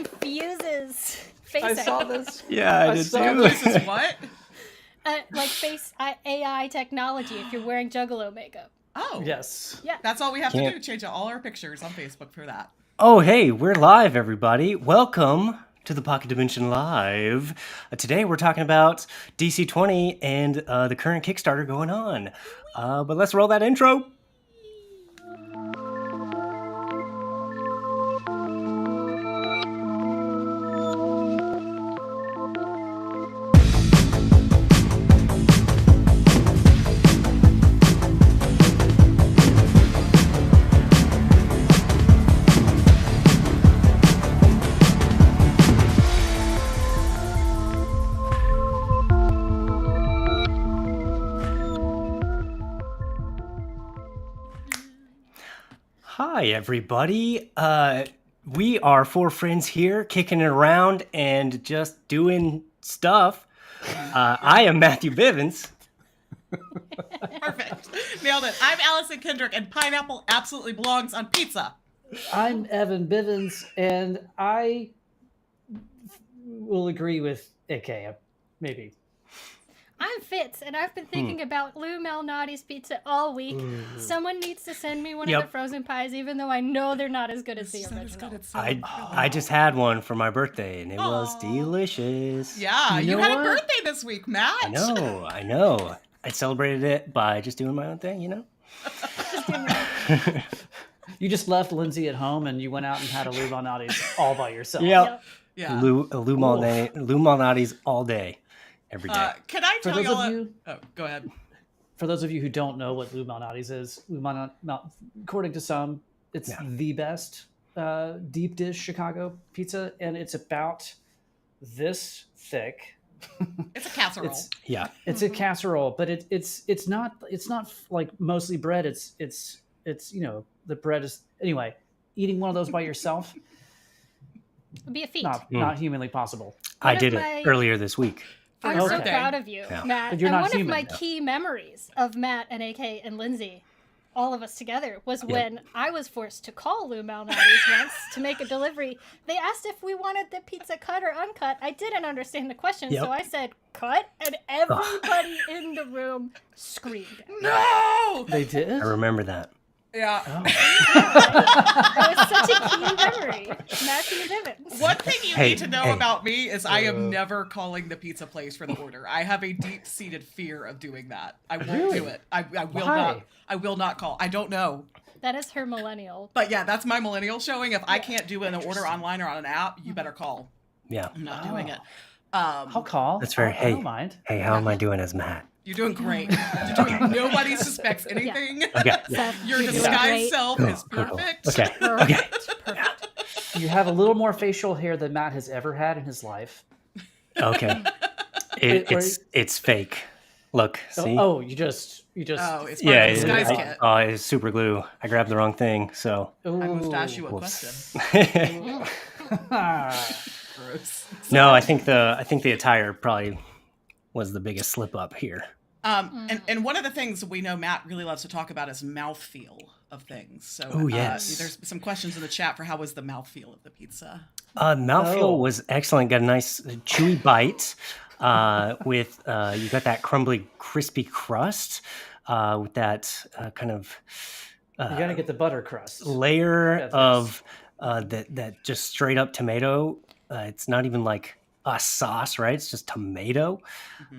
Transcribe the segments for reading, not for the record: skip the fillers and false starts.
confuses face I saw AI. this. Yeah, I did too. This is what? Like face AI technology if you're wearing Juggalo makeup. Oh. Yes. Yeah. That's all we have to do. Change all our pictures on Facebook for that. Oh, hey, we're live, everybody. Welcome to the Pocket Dimension Live. Today we're talking about DC20 and the current Kickstarter going on. But let's roll that intro. Hi, everybody. We are four friends here kicking it around and just doing stuff. I am Matthew Bivins. Perfect. Nailed it. I'm Allison Kendrick, and pineapple absolutely belongs on pizza. I'm Evan Bivins, and I will agree with AK, maybe. I'm Fitz, and I've been thinking about Lou Malnati's pizza all week. Someone needs to send me one of the frozen pies, even though I know they're not as good as the original. I just had one for my birthday, and it was delicious. Yeah, you know had a what? birthday this week, Matt. I know. I celebrated it by just doing my own thing, you know? You just left Lindsay at home, and you went out and had a Lou Malnati's all by yourself. Yep. Yeah. Lou Malnati's all day, every day. Can I For tell those y'all? of you, Oh, go ahead. for those of you who don't know what Lou Malnati's is, according to some, it's the best deep dish Chicago pizza, and it's about this thick. It's a casserole. It's a casserole, but it's not like mostly bread. It's the bread is anyway. Eating one of those by yourself, It'd be a feat. not humanly possible. I did it earlier this week. I'm so Okay. proud of you, Matt. But you're and not one human. of my key memories of Matt and AK and Lindsay, all of us together, was when I was forced to call Lou Malnati's once to make a delivery. They asked if we wanted the pizza cut or uncut. I didn't understand the question, so I said cut, and everybody in the room screamed. No! They did. I remember that. Yeah. That was such a key memory. Matthew Bivins. One thing you need to know about me is I am never calling the pizza place for the order. I have a deep-seated fear of doing that. I won't do it. I will not. I will not call. I don't know. That is her millennial. But yeah, that's my millennial showing. If I can't do an order online or on an app, you better call. Yeah. I'm not doing it. I'll call. That's fair. I don't mind. Hey, how am I doing as Matt? You're doing great. You're doing. Nobody suspects anything. Okay. Your disguised self is perfect. Okay. Perfect. You have a little more facial hair than Matt has ever had in his life. Okay. It's fake. Look, see? You just. Oh, it's part of the disguise kit. It's super glue. I grabbed the wrong thing, so. I must ask you a question. Gross. No, I think the attire probably was the biggest slip up here. And one of the things we know Matt really loves to talk about is mouthfeel of things. So yes. There's some questions in the chat for how was the mouthfeel of the pizza? Mouthfeel was excellent. Got a nice chewy bite with you got that crumbly, crispy crust with that kind of you got to get the butter crust layer of that just straight up tomato. It's not even like a sauce, right? It's just tomato.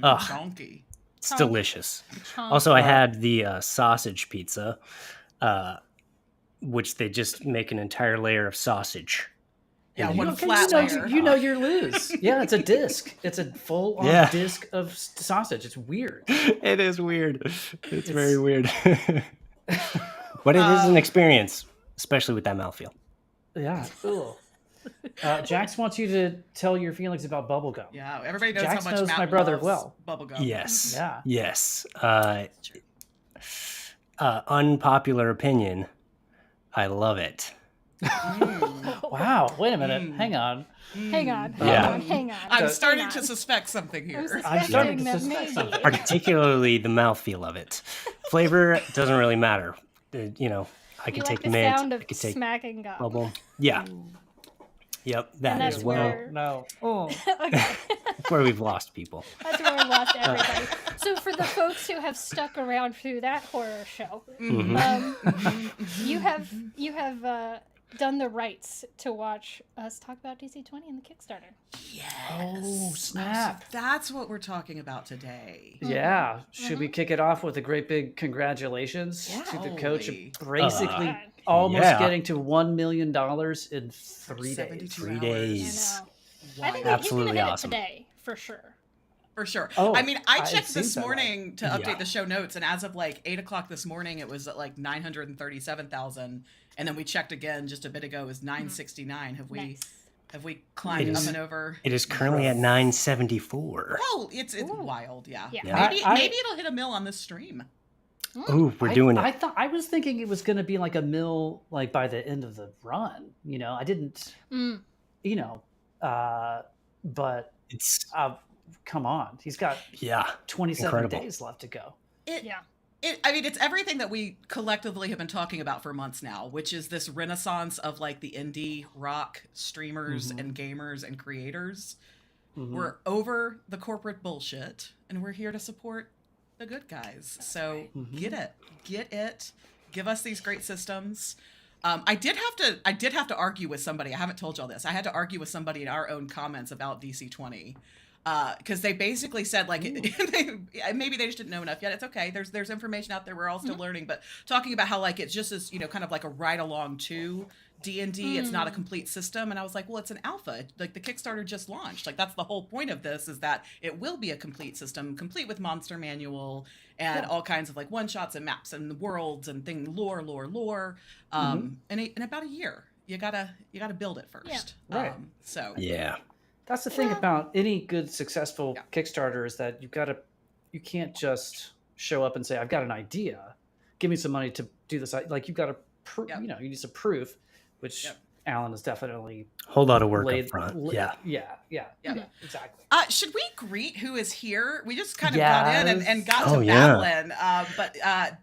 Chonky. It's delicious. Also, I had the sausage pizza, which they just make an entire layer of sausage. Yeah, one flat layer. You know your Lou's. Yeah, it's a disc. It's a full-on disc of sausage. It's weird. It is weird. It's very weird. But it is an experience, especially with that mouthfeel. Yeah. Cool. Jax wants you to tell your feelings about bubblegum. Yeah, everybody knows Jax how much knows Matt my brother loves well. bubblegum. Yes. Yeah. Yes. Unpopular opinion. I love it. Wow. Wait a minute. Hang on. Hang on. Yeah. Hang on. I'm starting to suspect something here. I'm starting to that suspect maybe. something. Particularly the mouthfeel of it. Flavor doesn't really matter. I can You take like the mint. sound I of can take smacking gum. bubble. Yeah. Yep, And that that's as well. where- No. Oh. Okay. That's where we've lost people. That's where we lost everybody. So for the folks who have stuck around through that horror show, you have done the rights to watch us talk about DC20 and the Kickstarter. Yes. Oh, snap. So that's what we're talking about today. Yeah. Should we kick it off with a great big congratulations to the coach? Holy. Basically, God. almost Yeah. getting to $1 million in 3 days. 72 3 hours. days. I know. I think Absolutely he's gonna hit awesome. it today for sure. For sure. Oh, I mean, I it checked seems this that way. morning to update Yeah. the show notes, and as of like 8 o'clock this morning, it was at like 937,000, and then we checked again just a bit ago. It was 969. Nice. Have we climbed It up is- and over? It is currently at 974. Oh, it's Ooh. wild. Yeah. Yeah. Maybe I- maybe it'll hit a mill on this stream. Ooh, we're doing I it. thought I was thinking it was going to be like a mill, like by the end of the run. You know, I didn't. Mm. You know, but It's come on, he's got yeah. 27 Incredible. days left to go. Yeah. I mean, it's everything that we collectively have been talking about for months now, which is this renaissance of like the indie rock streamers and gamers and creators. Mhm. We're over the corporate bullshit, and we're here to support the good guys. So get it, give us these great systems. I did have to argue with somebody. I haven't told y'all this. I had to argue with somebody in our own comments about DC20. Because they basically said like maybe they just didn't know enough yet. It's okay. There's information out there. We're all still learning. But talking about how like it's just as kind of like a ride along to D&D. It's not a complete system. And I was like, well, it's an alpha. Like the Kickstarter just launched. Like that's the whole point of this is that it will be a complete system, complete with monster manual and all kinds of like one shots and maps and worlds and lore. And in about a year, you gotta build it first. Yeah. Right. So Yeah. That's the thing about any good successful Kickstarter is that you can't just show up and say, I've got an idea, give me some money to do this. Like you've got to, you need some proof, which Alan has definitely Whole lot of work up front. Yeah. Yeah, exactly. Should we greet who is here? We just kind of got in and got to yeah. babbling. But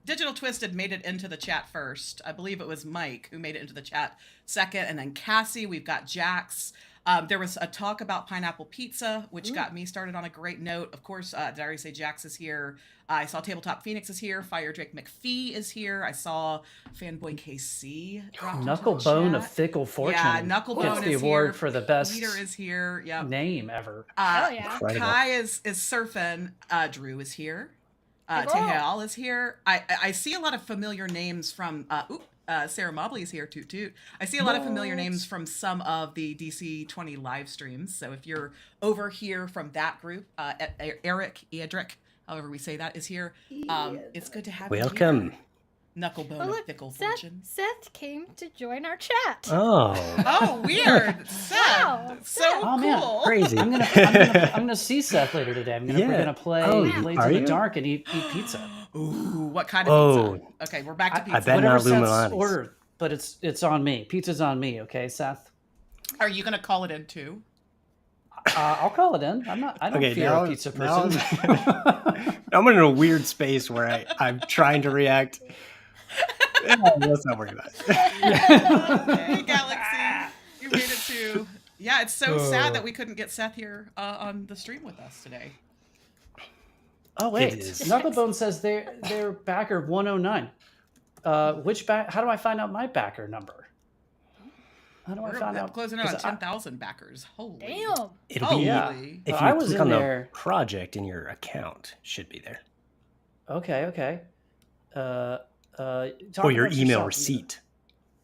Digital Twisted made it into the chat first. I believe it was Mike who made it into the chat second. And then Cassie, we've got Jax. There was a talk about pineapple pizza, which got me started on a great note. Of course, did I already say Jax is here? I saw Tabletop Phoenix is here. Fire Drake McPhee is here. I saw Fanboy KC. Knucklebone of Fickle Fortune. Yeah, Knucklebone gets the is award here. for the best Peter is here. Yep. name ever. Hell yeah. Incredible. Kai is surfing. Drew is here. Hey, girl. Tehal is here. I see a lot of familiar names from Sarah Mobley is here, toot toot. I see a lot of familiar names from some of the DC20 live streams. So if you're over here from that group, Eric Edric, however we say that, is here. It's good to have you Welcome. here. Knucklebone Oh, of look, Fickle Fortune. Seth came to join our chat. Oh, Oh, weird. Seth. Wow, So Seth. Oh, man. cool. crazy. I'm gonna see Seth later today. We're gonna play Oh, Blades are in the you? Dark and eat pizza. Ooh, what kind of pizza? Okay, we're back to pizza. I bet Whatever not Seth's Illuminati's. ordered, but it's on me. Pizza's on me. Okay, Seth. Are you going to call it in too? I'll call it in. I don't Okay, fear now- a pizza now person. I'm in a weird space where I'm trying to react. Let's not worry about it. Hey, Galaxy. You made it too. Yeah, it's so sad that we couldn't get Seth here on the stream with us today. Oh wait, It is. Knucklebone says they're backer 109. How do I find out my backer number? How do I We're find out? closing in on 'Cause I- 10,000 backers. Holy. Damn. It'll Oh, be yeah. if you I was click in on the there. project in your account, should be there, Okay. or your email receipt.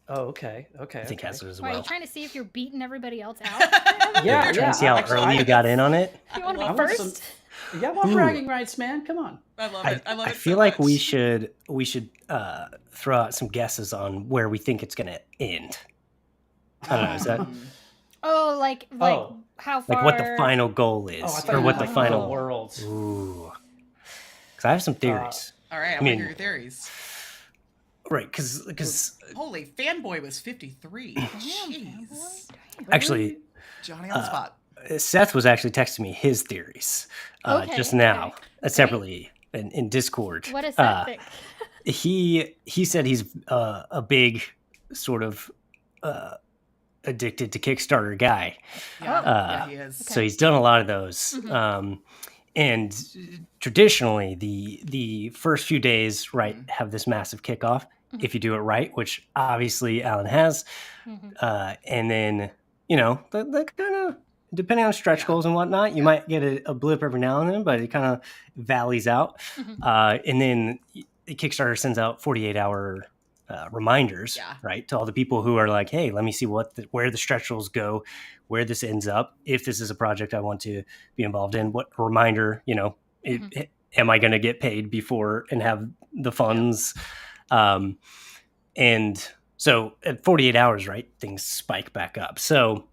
Oh, okay. I think has it as Why, are you well. trying to see if you're beating everybody else out? Yeah, Trying to see how actually, early you got in on it. You want to I be want first? some- Yeah, well, Ooh. bragging rights, man. Come on. I love it. I love it. I feel so like we much. should throw out some guesses on where we think it's going to end. I don't know. Is that Oh, like Oh. how far? like what the final goal is, Oh, I thought or you what meant the like final? worlds. Ooh, because I have some theories. All right, I mean- want to hear your theories. Right, because Holy, Fanboy was 53. Jeez. actually, Johnny on the spot. Seth was actually texting me his theories Okay, just now, okay. separately in Discord. What does that think? He said he's a big sort of addicted to Kickstarter guy. Yeah, yeah, he is. So he's done a lot of those. And traditionally, the first few days, right, have this massive kickoff if you do it right, which obviously Alan has. And then, you know, the kind of, depending on stretch goals and whatnot, you might get a blip every now and then, but it kind of valleys out. And then the Kickstarter sends out 48-hour reminders, right, to all the people who are like, hey, let me see where the stretch goals go, where this ends up. If this is a project I want to be involved in, what reminder, you know, am I going to get paid before and have the funds? And so at 48 hours, right, things spike back up. So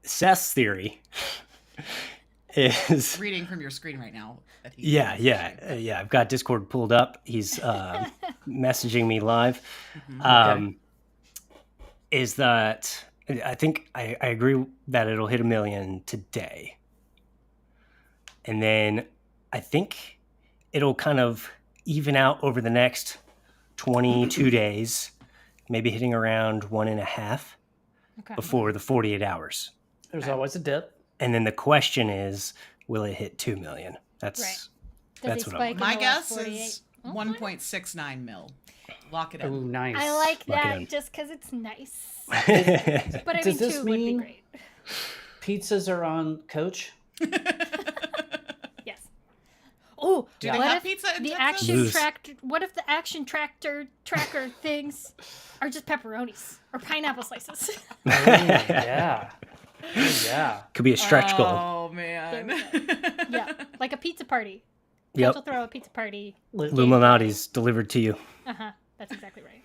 Seth's theory is reading from your screen right now. I've got Discord pulled up. He's messaging me live. Is that I think I agree that it'll hit 1 million today. And then I think it'll kind of even out over the next 22 days, maybe hitting around 1.5 before the 48 hours. There's always a dip. And then the question is, will it hit 2 million? That's what I'm. My guess is 1.69 mil. Lock it in. Oh, nice. I like that just because it's nice. But I Does mean, this 2 mean would be great. pizzas are on Coach? Yes. Oh, do they have pizza in Texas? What if the action tracker things are just pepperonis or pineapple slices? Yeah. Could be a stretch goal. Oh man. Yeah, like a pizza party. Yep. We'll throw a pizza party. Illuminati's delivered to you. That's exactly right.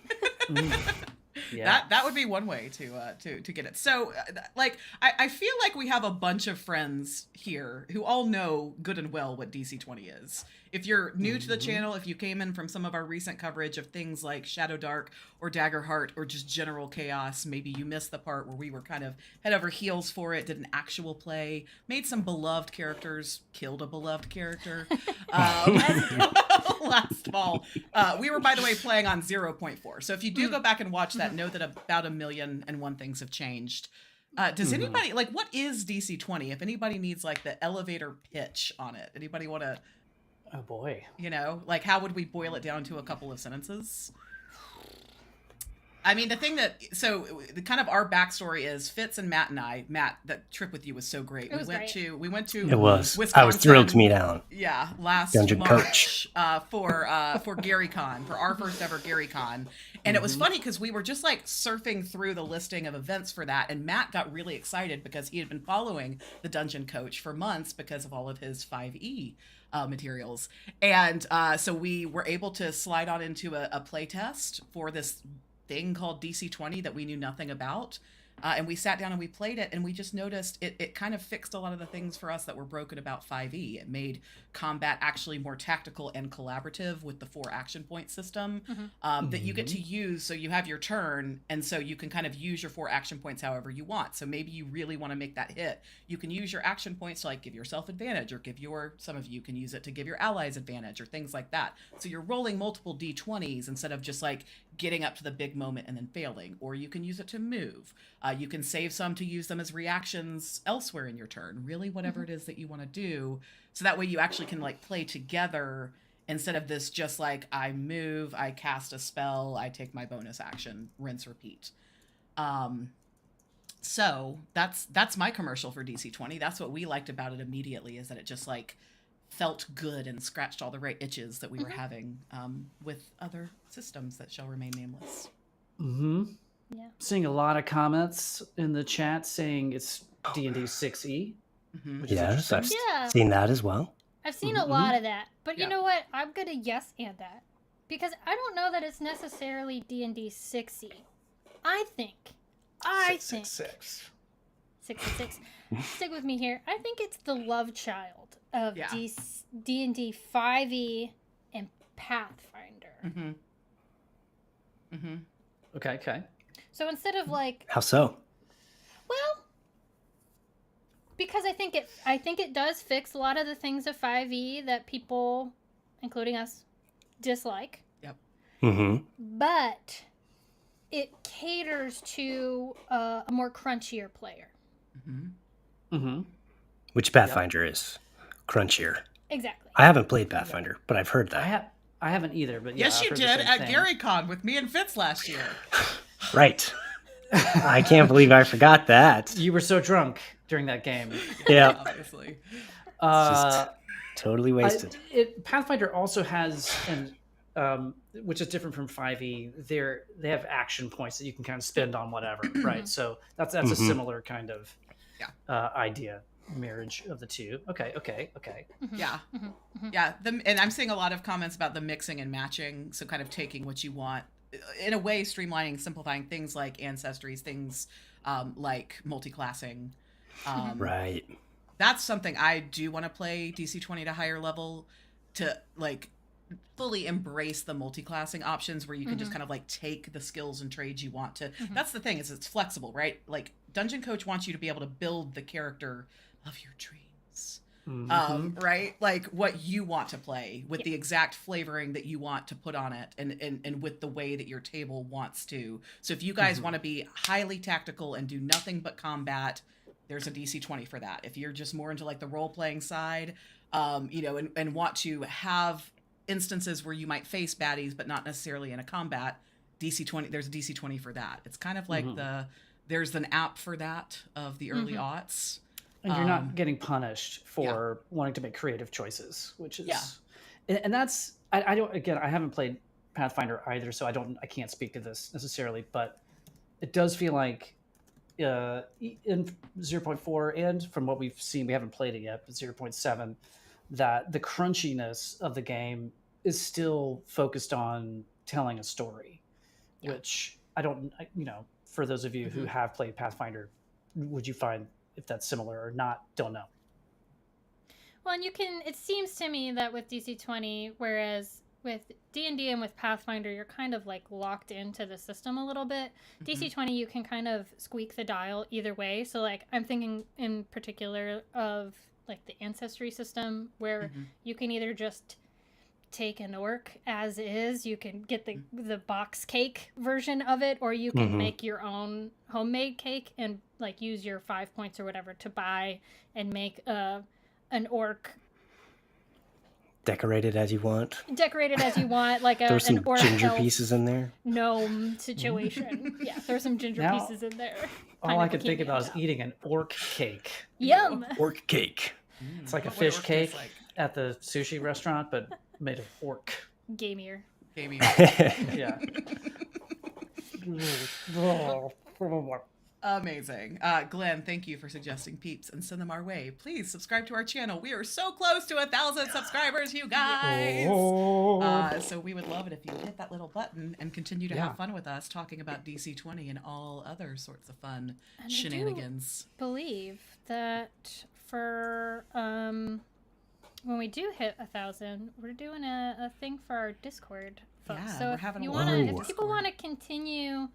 That would be one way to get it. So like I feel like we have a bunch of friends here who all know good and well what DC20 is. If you're new to the channel, if you came in from some of our recent coverage of things like Shadow Dark or Daggerheart or just general chaos, maybe you missed the part where we were kind of head over heels for it, did an actual play, made some beloved characters, killed a beloved character. Last fall. We were, by the way, playing on 0.4. So if you do go back and watch that, know that about 1,000,001 things have changed. Does anybody, like, what is DC20? If anybody needs, like, the elevator pitch on it, anybody want to... Oh, boy. You know, like, how would we boil it down to a couple of sentences? I mean, the thing that, so the kind of our backstory is Fitz and Matt and I, Matt, that trip with you was so great. We went to Wisconsin. I was thrilled to meet Alan. Yeah. Last Dungeon March, for Gary Con, for our first ever Gary Con. And it was funny because we were just like surfing through the listing of events for that. And Matt got really excited because he had been following the Dungeon Coach for months because of all of his 5e materials. And so we were able to slide on into a play test for this thing called DC20 that we knew nothing about. And we sat down and we played it, and we just noticed it kind of fixed a lot of the things for us that were broken about 5e. It made combat actually more tactical and collaborative with the 4 action point system that you get to use. So you have your turn, and so you can kind of use your 4 action points however you want. So maybe you really want to make that hit. You can use your action points to like give yourself advantage, or some of you can use it to give your allies advantage, or things like that. So you're rolling multiple d20s instead of just like getting up to the big moment and then failing. Or you can use it to move. You can save some to use them as reactions elsewhere in your turn, really whatever it is that you want to do. So that way you actually can like play together instead of this just like I move, I cast a spell, I take my bonus action, rinse, repeat. So that's my commercial for DC20. That's what we liked about it immediately, is that it just like felt good and scratched all the right itches that we were having with other systems that shall remain nameless. Yeah. Seeing a lot of comments in the chat saying it's D&D 6e. Yes, I've seen that as well. I've seen a lot of that. But you know what? I'm going to yes and that. Because I don't know that it's necessarily D&D 6e. I think 666. Stick with me here. I think it's the love child of D&D 5e and Pathfinder. Okay. So instead of like... How so? Well, because I think it does fix a lot of the things of 5e that people, including us, dislike. Yep. But it caters to a more crunchier player. Which Pathfinder is crunchier. Exactly. I haven't played Pathfinder, but I've heard that. I haven't either, but Yes, I've you heard did the same at thing. GaryCon with me and Fitz last year. Right. I can't believe I forgot that. You were so drunk during that game. Yeah. Obviously. Just totally wasted. Pathfinder also has which is different from 5e. They have action points that you can kind of spend on whatever, right? So that's a similar kind of idea, marriage of the two. Okay. Yeah. Yeah. And I'm seeing a lot of comments about the mixing and matching. So kind of taking what you want, in a way, streamlining, simplifying things like ancestries, things like multi-classing. Right. That's something I do want to play DC20 to higher level, to like fully embrace the multi-classing options where you can just kind of like take the skills and trades you want to. That's the thing, is it's flexible, right? Like Dungeon Coach wants you to be able to build the character of your dreams. Right? Like what you want to play with the exact flavoring that you want to put on it, and with the way that your table wants to. So if you guys want to be highly tactical and do nothing but combat, there's a DC20 for that. If you're just more into like the role-playing side, and want to have instances where you might face baddies but not necessarily in a combat, DC20, there's a DC20 for that. It's kind of like there's an app for that of the early aughts. And you're not getting punished for wanting to make creative choices, which is, and that's, I don't, again, I haven't played Pathfinder either, so I can't speak to this necessarily, but it does feel like in 0.4 and from what we've seen, we haven't played it yet, but 0.7, that the crunchiness of the game is still focused on telling a story, which I don't, for those of you who have played Pathfinder, would you find if that's similar or not? Don't know. Well, and it seems to me that with DC20, whereas with D&D and with Pathfinder, you're kind of like locked into the system a little bit. DC20, you can kind of squeak the dial either way. So like I'm thinking in particular of like the ancestry system, where you can either just take an orc as is, you can get the box cake version of it, or you can make your own homemade cake and like use your 5 points or whatever to buy and make an orc Decorated as you want, like throw some an orc ginger elf pieces in there. gnome situation. Yeah, throw some ginger pieces in there. All I could think about is eating an orc cake. Yum. Orc cake. It's like a fish cake at the sushi restaurant, but made of orc. Gamier. Yeah. Amazing. Glenn, thank you for suggesting peeps and send them our way. Please subscribe to our channel. We are so close to 1,000 subscribers, you guys. So we would love it if you would hit that little button and continue to have fun with us talking about DC20 and all other sorts of fun shenanigans. I believe that for when we do hit 1,000, we're doing a thing for our Discord folks. Yeah, so if people want to continue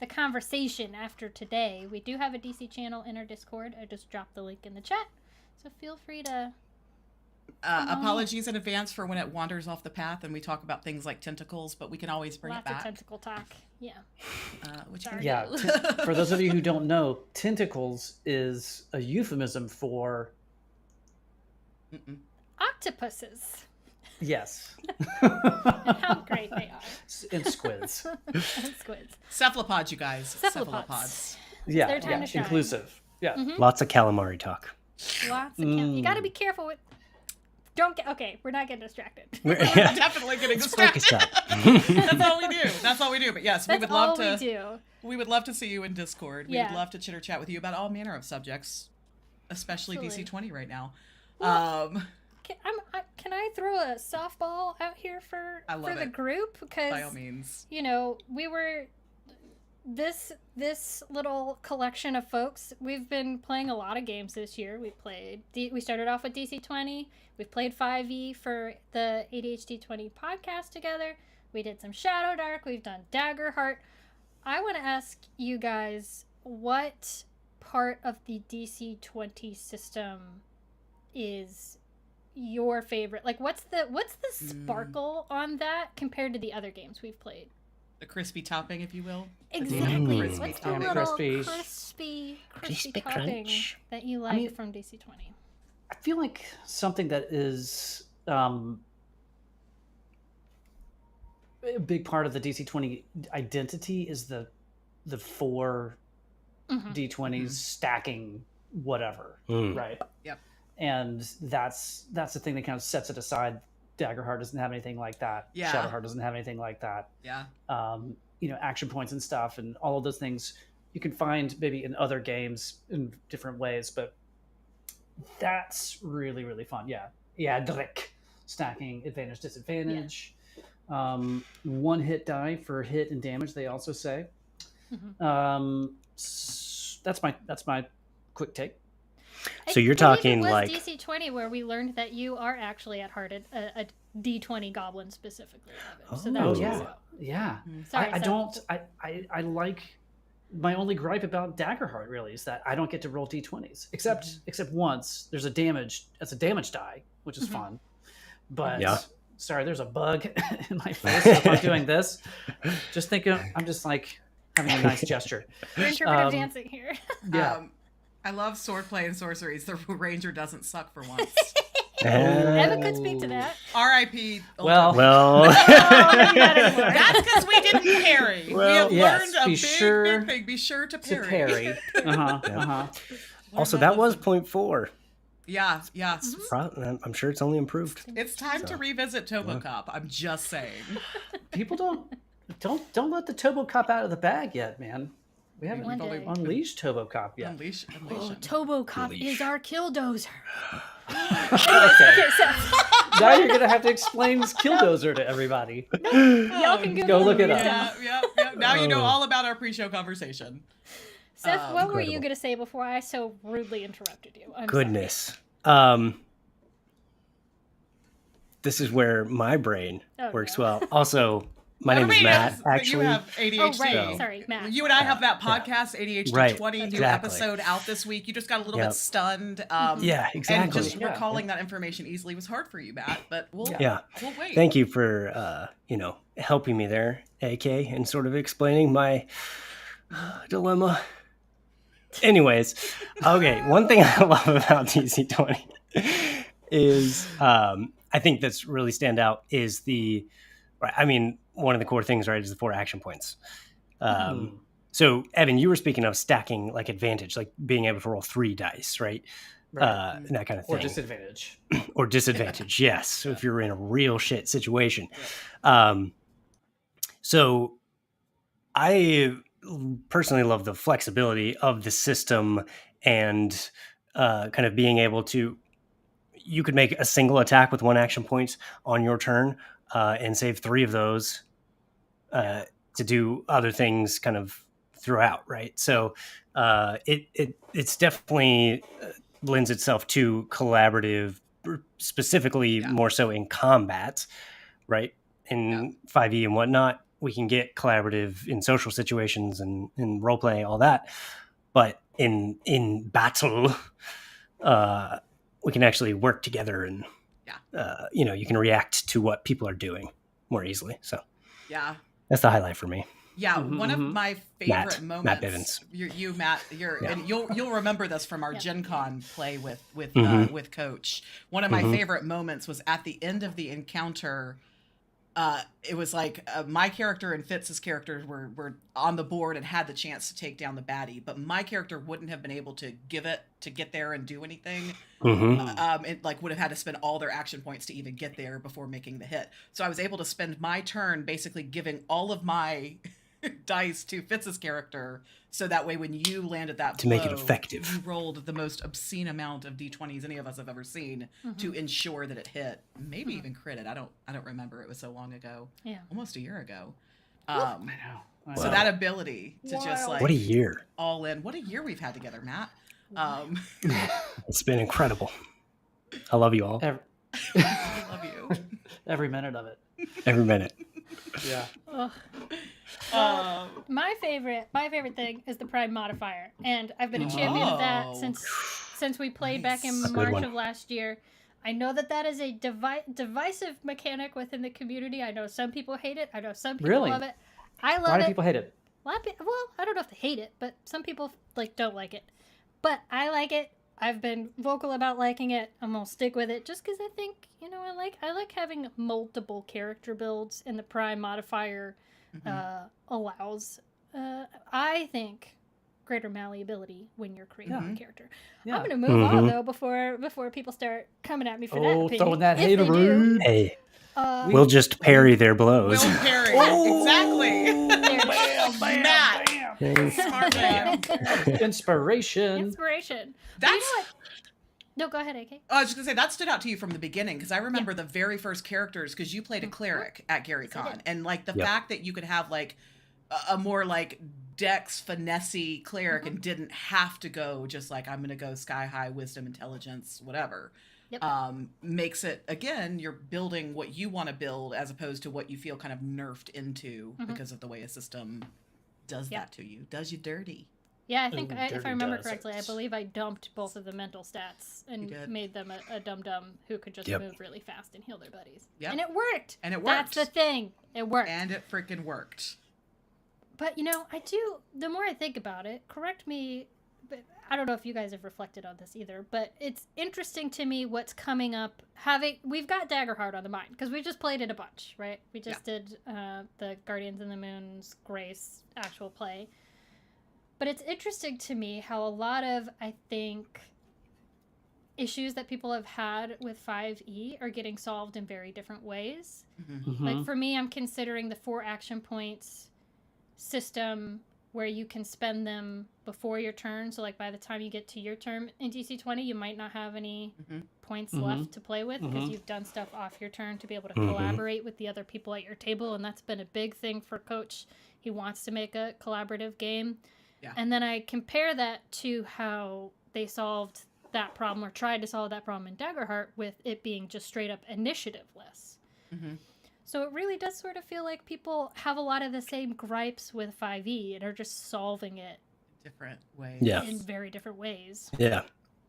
the conversation after today, we do have a DC channel in our Discord. I just dropped the link in the chat, so feel free to apologies in advance for when it wanders off the path and we talk about things like tentacles, but we can always bring it back. Lots of tentacle talk. For those of you who don't know, tentacles is a euphemism for octopuses. Yes. And how great they are. And squids. Cephalopods, you guys. Cephalopods. Yeah, Their time to shine. Inclusive. Yeah. Lots of calamari talk. Lots of you got to be careful with. Okay, we're not getting distracted. We're definitely getting distracted. That's all we do. But yes, we would love to. We would love to see you in Discord. We would love to chitter chat with you about all manner of subjects, especially DC20 right now. Well, can I throw a softball out here for the group? Because by all means, we were this little collection of folks. We've been playing a lot of games this year. We started off with DC20. We've played 5e for the ADHD20 podcast together. We did some Shadow Dark. We've done Daggerheart. I want to ask you guys, what part of the DC20 system is your favorite? Like, what's the sparkle on that compared to the other games we've played? the crispy topping, if you will. Exactly. Crispy What's the topping. little Crispy. crispy Crispy topping crunch. that you like mean- from DC20? I feel like something that is a big part of the DC20 identity is the 4 D20s stacking whatever, right? Yep. And that's the thing that kind of sets it aside. Daggerheart doesn't have anything like that. Yeah. Shadowheart doesn't have anything like that. Yeah. Action points and stuff, and all of those things you can find maybe in other games in different ways, but that's really, really fun. Yeah, Drek. Stacking, advantage, disadvantage. One hit die for hit and damage, they also say. That's my quick take. So you're I believe talking it was like DC20 where we learned that you are actually at heart a D20 goblin specifically. Evan. So that Oh, was yeah. Sorry, I Seth. don't. I like. My only gripe about Daggerheart really is that I don't get to roll D20s except once. There's a damage. That's a damage die, which is fun. But sorry, there's a bug in my face. So if I'm doing this, just thinking. I'm just like having a nice gesture. You're interpretive dancing here. Yeah. I love swordplay and sorceries. The ranger doesn't suck for once. Evan could speak to that. R.I.P. Well, That's because we didn't parry. Well, we have yes, learned a be sure big thing. Be sure to to parry. parry. also that was 0.4. Yeah. I'm sure it's only improved. It's time to revisit Tobocop. I'm just saying. People don't let the Tobocop out of the bag yet, man. We haven't One day. unleashed Tobocop yet. Unleash him. Tobocop is our killdozer. Okay. Now you're gonna have to explain Killdozer to everybody. Y'all can Go look it up. Yeah. Now you know all about our pre-show conversation. Seth, what were you Incredible. going to say before I so rudely interrupted you? I'm Goodness. This is where my brain works well. Also, my name is Matt, actually. You have ADHD. Oh, right. Sorry, Matt. You and I have that podcast, ADHD Right, 20, new exactly. episode out this week. You just got a little bit stunned. Yeah, exactly. And just recalling that information easily was hard for you, Matt, but we'll wait. Thank you for, helping me there, AK, and sort of explaining my dilemma. Anyways, okay, one thing I love about DC20 is, I think that's really stand out is one of the core things, right, is the 4 action points. So, Evan, you were speaking of stacking, like, advantage, like being able to roll 3 dice, right? And that kind of thing. Or disadvantage. Or disadvantage, yes. So if you're in a real shit situation. So I personally love the flexibility of the system and kind of being able to, you could make a single attack with 1 action point on your turn and save 3 of those to do other things kind of throughout, right? So it's definitely lends itself to collaborative, specifically more so in combat, right? In 5e and whatnot, we can get collaborative in social situations and in role playing, all that. But in battle, we can actually work together and you can react to what people are doing more easily. So that's the highlight for me. Yeah, one of my favorite moments. Matt Bivins. Matt, and you'll remember this from our Gen Con play with Coach. One of my favorite moments was at the end of the encounter. It was like my character and Fitz's character were on the board and had the chance to take down the baddie, but my character wouldn't have been able to give it to get there and do anything. It would have had to spend all their action points to even get there before making the hit. So I was able to spend my turn basically giving all of my dice to Fitz's character, so that way when you landed that to make it effective, you rolled the most obscene amount of d20s any of us have ever seen to ensure that it hit, maybe even critted. I don't remember, it was so long ago, almost a year ago. I know. So that ability to just like, what a year, all in, what a year we've had together, Matt. It's been incredible. I love you all. I love you. Every minute of it. Every minute. Yeah. My favorite thing is the Prime modifier, and I've been a champion of that since we played back in March of last year. I know that is a divisive mechanic within the community. I know some people hate it. I know some people love it. I love Why do it. people hate it? Well, I don't know if they hate it, but some people don't like it. But I like it. I've been vocal about liking it. I'm gonna stick with it just because I think I like having multiple character builds, and the prime modifier allows. I think greater malleability when you're creating a character. Yeah. I'm gonna move on though before people start coming at me for that opinion. Throwing that If hate they do, rude. Hey, we'll just parry their blows. Will Perry. Exactly. Matt. Smart man. Inspiration. Inspiration. That's. You know what? No, go ahead, AK. I was just gonna say that stood out to you from the beginning because I remember the very first characters because you played a cleric at Gary Con, and like the fact that you could have like a more like dex finesse cleric and didn't have to go just like I'm gonna go sky high wisdom intelligence whatever. Makes it again you're building what you want to build as opposed to what you feel kind of nerfed into because of the way a system does that to you, does you dirty. Yeah, I think Ooh, if I remember dirty correctly, I does. believe I dumped both of the mental stats and made them a dum-dum who could just move really fast and heal their buddies. And it worked. That's the thing. It worked. And it freaking worked. But, the more I think about it, correct me, but I don't know if you guys have reflected on this either, but it's interesting to me what's coming up. We've got Daggerheart on the mind, because we just played it a bunch, right? We just did the Guardians in the Moon's Grace actual play. But it's interesting to me how a lot of, I think, issues that people have had with 5e are getting solved in very different ways. Like, for me, I'm considering the 4 action points system where you can spend them before your turn. So, like, by the time you get to your turn in DC20, you might not have any points left to play with because you've done stuff off your turn to be able to collaborate with the other people at your table. And that's been a big thing for Coach. He wants to make a collaborative game. And then I compare that to how they solved that problem or tried to solve that problem in Daggerheart with it being just straight up initiative-less. So it really does sort of feel like people have a lot of the same gripes with 5e and are just solving it Different ways. in very different ways.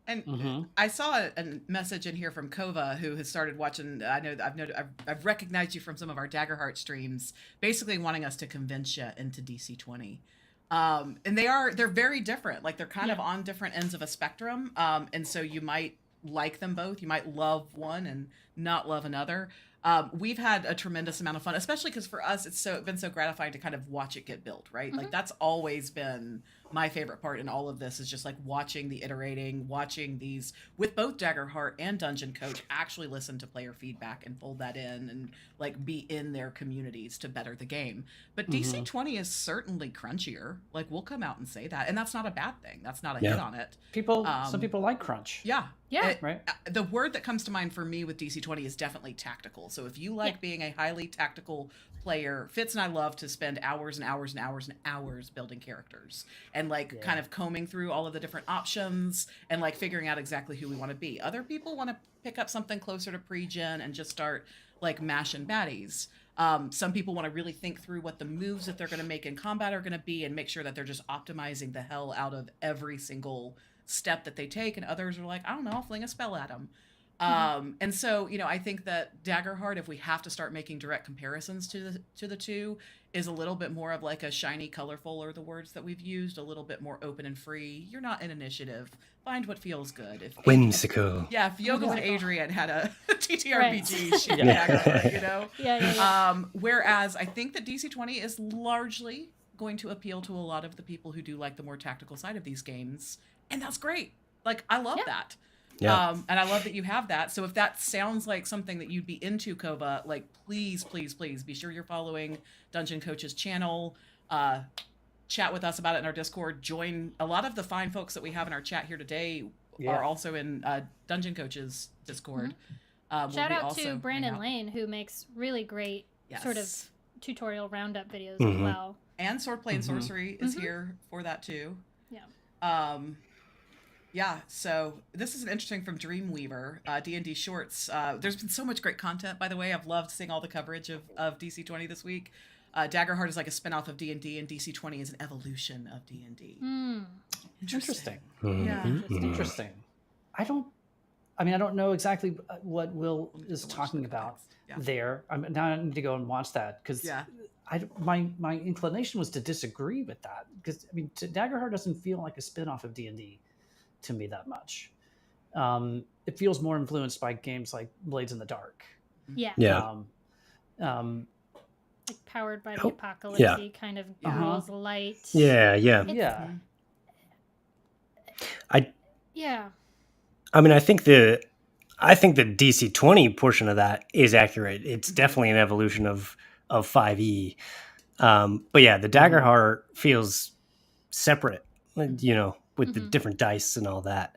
And I saw a message in here from Kova, who has started watching. I've recognized you from some of our Daggerheart streams, basically wanting us to convince you into DC20. And they're very different. Like they're kind of on different ends of a spectrum. And so you might like them both. You might love one and not love another. We've had a tremendous amount of fun, especially because for us, it's been so gratifying to kind of watch it get built, right? Like that's always been my favorite part in all of this is just like watching the iterating, watching these with both Daggerheart and Dungeon Coach actually listen to player feedback and fold that in and like be in their communities to better the game. But DC20 is certainly crunchier. Like we'll come out and say that, and that's not a bad thing. That's not a hit on it. Some people like crunch. Yeah. Right. The word that comes to mind for me with DC20 is definitely tactical. So if you like being a highly tactical player, Fitz and I love to spend hours and hours and hours and hours building characters and like kind of combing through all of the different options and like figuring out exactly who we want to be. Other people want to pick up something closer to pre-gen and just start like mashing baddies. Some people want to really think through what the moves that they're going to make in combat are going to be and make sure that they're just optimizing the hell out of every single step that they take. And others are like, I don't know, I'll fling a spell at them. And so, I think that Daggerheart, if we have to start making direct comparisons to the two, is a little bit more of like a shiny, colorful, or the words that we've used, a little bit more open and free. You're not in initiative. Find what feels good. Whimsical. If Yogel and Adrian had a TTRPG, she'd be Daggerheart, whereas I think that DC20 is largely going to appeal to a lot of the people who do like the more tactical side of these games. And that's great. Like, I love that. And I love that you have that. So if that sounds like something that you'd be into, Kova, like please, please, please be sure you're following Dungeon Coach's channel. Chat with us about it in our Discord. Join a lot of the fine folks that we have in our chat here today are also in Dungeon Coach's Discord. Shout out to Brandon Lane, who makes really great sort of tutorial roundup videos as well. And Swordplay and Sorcery is here for that too. So this is an interesting from Dreamweaver, D&D Shorts. There's been so much great content, by the way. I've loved seeing all the coverage of DC20 this week. Daggerheart is like a spinoff of D&D, and DC20 is an evolution of D&D. Interesting. Interesting. I don't know exactly what Will is talking about there. Now I need to go and watch that because my inclination was to disagree with that, because I mean, Daggerheart doesn't feel like a spin-off of D&D to me that much. It feels more influenced by games like Blades in the Dark. Yeah. Like powered by the apocalypse, kind of rules light. Yeah. I mean, I think the DC20 portion of that is accurate. It's definitely an evolution of 5e. But yeah, the Daggerheart feels separate, with the different dice and all that.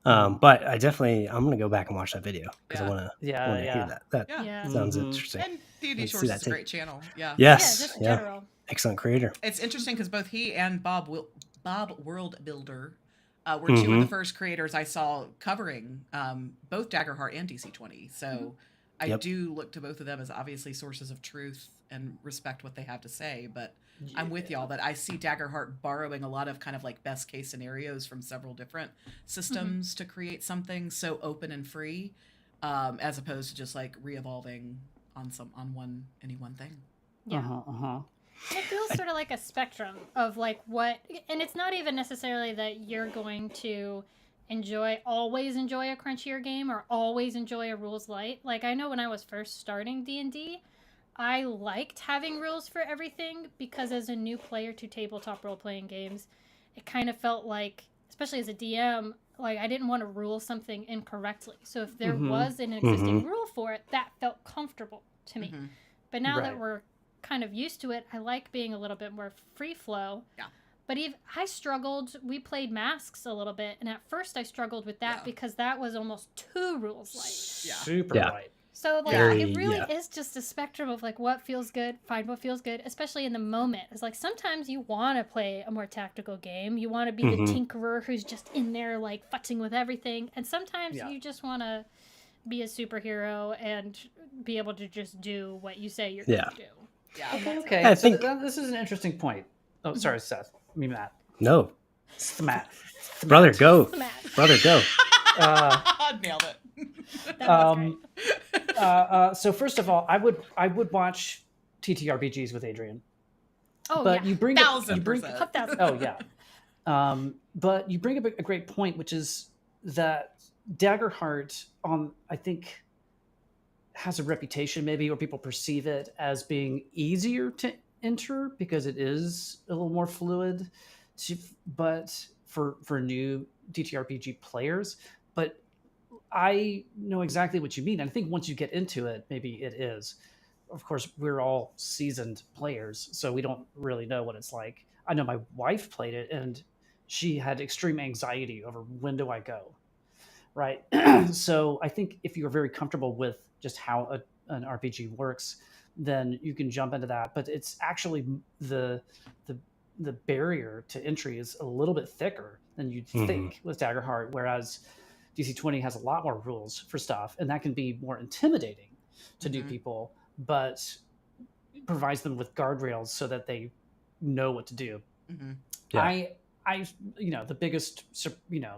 But I'm going to go back and watch that video because I want to hear that. That sounds interesting. And D&D Shorts is a great channel. Yeah. Yes. Just general. Excellent creator. It's interesting because both he and Bob Worldbuilder were two of the first creators I saw covering both Daggerheart and DC20. So I do look to both of them as obviously sources of truth and respect what they have to say. But I'm with y'all that I see Daggerheart borrowing a lot of kind of like best case scenarios from several different systems to create something so open and free, as opposed to just like re-evolving on any one thing. Yeah. It feels sort of like a spectrum of like what, and it's not even necessarily that you're going to always enjoy a crunchier game or always enjoy a rules light. Like I know when I was first starting D&D, I liked having rules for everything because as a new player to tabletop role-playing games, it kind of felt like, especially as a DM, like I didn't want to rule something incorrectly. So if there was an existing rule for it, that felt comfortable to me. But now that we're kind of used to it, I like being a little bit more free flow. Yeah. But we played Masks a little bit, and at first I struggled with that because that was almost 2 rules light. Super light. So like it really is just a spectrum of like what feels good, find what feels good, especially in the moment. It's like sometimes you want to play a more tactical game. You want to be the tinkerer who's just in there like futzing with everything. And sometimes you just want to be a superhero and be able to just do what you say you're going to do. Yeah. Okay. I think this is an interesting point. Oh, sorry, Seth. I mean, Matt. No. It's Matt. Brother, go. Brother, go. Nailed it. That was great. So first of all, I would watch TTRPGs with Adrian. Oh, but yeah. you bring 1,000%. Oh yeah. But you bring up a great point, which is that Daggerheart, I think, has a reputation maybe, or people perceive it as being easier to enter because it is a little more fluid. But for new TTRPG players, but I know exactly what you mean. And I think once you get into it, maybe it is. Of course, we're all seasoned players, so we don't really know what it's like. I know my wife played it, and she had extreme anxiety over when do I go, right? So I think if you're very comfortable with just how an RPG works, then you can jump into that. But it's actually the barrier to entry is a little bit thicker than you'd think with Daggerheart, whereas DC20 has a lot more rules for stuff, and that can be more intimidating to new people, but provides them with guardrails so that they know what to do. I the biggest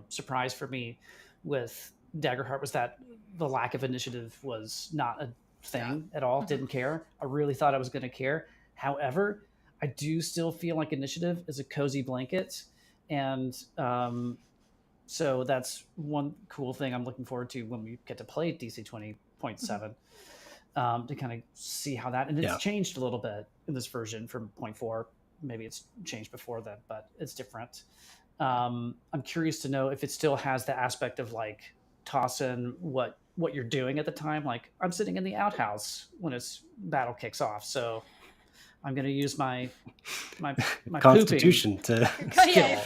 surprise for me with Daggerheart was that the lack of initiative was not a thing at all. Didn't care. I really thought I was going to care. However, I do still feel like initiative is a cozy blanket, and so that's one cool thing I'm looking forward to when we get to play DC 20.7, to kind of see how that, and it's changed a little bit in this version from 0.4. Maybe it's changed before that, but it's different. I'm curious to know if it still has the aspect of like toss in what you're doing at the time. Like I'm sitting in the outhouse when its battle kicks off, so I'm going to use my Constitution to skill.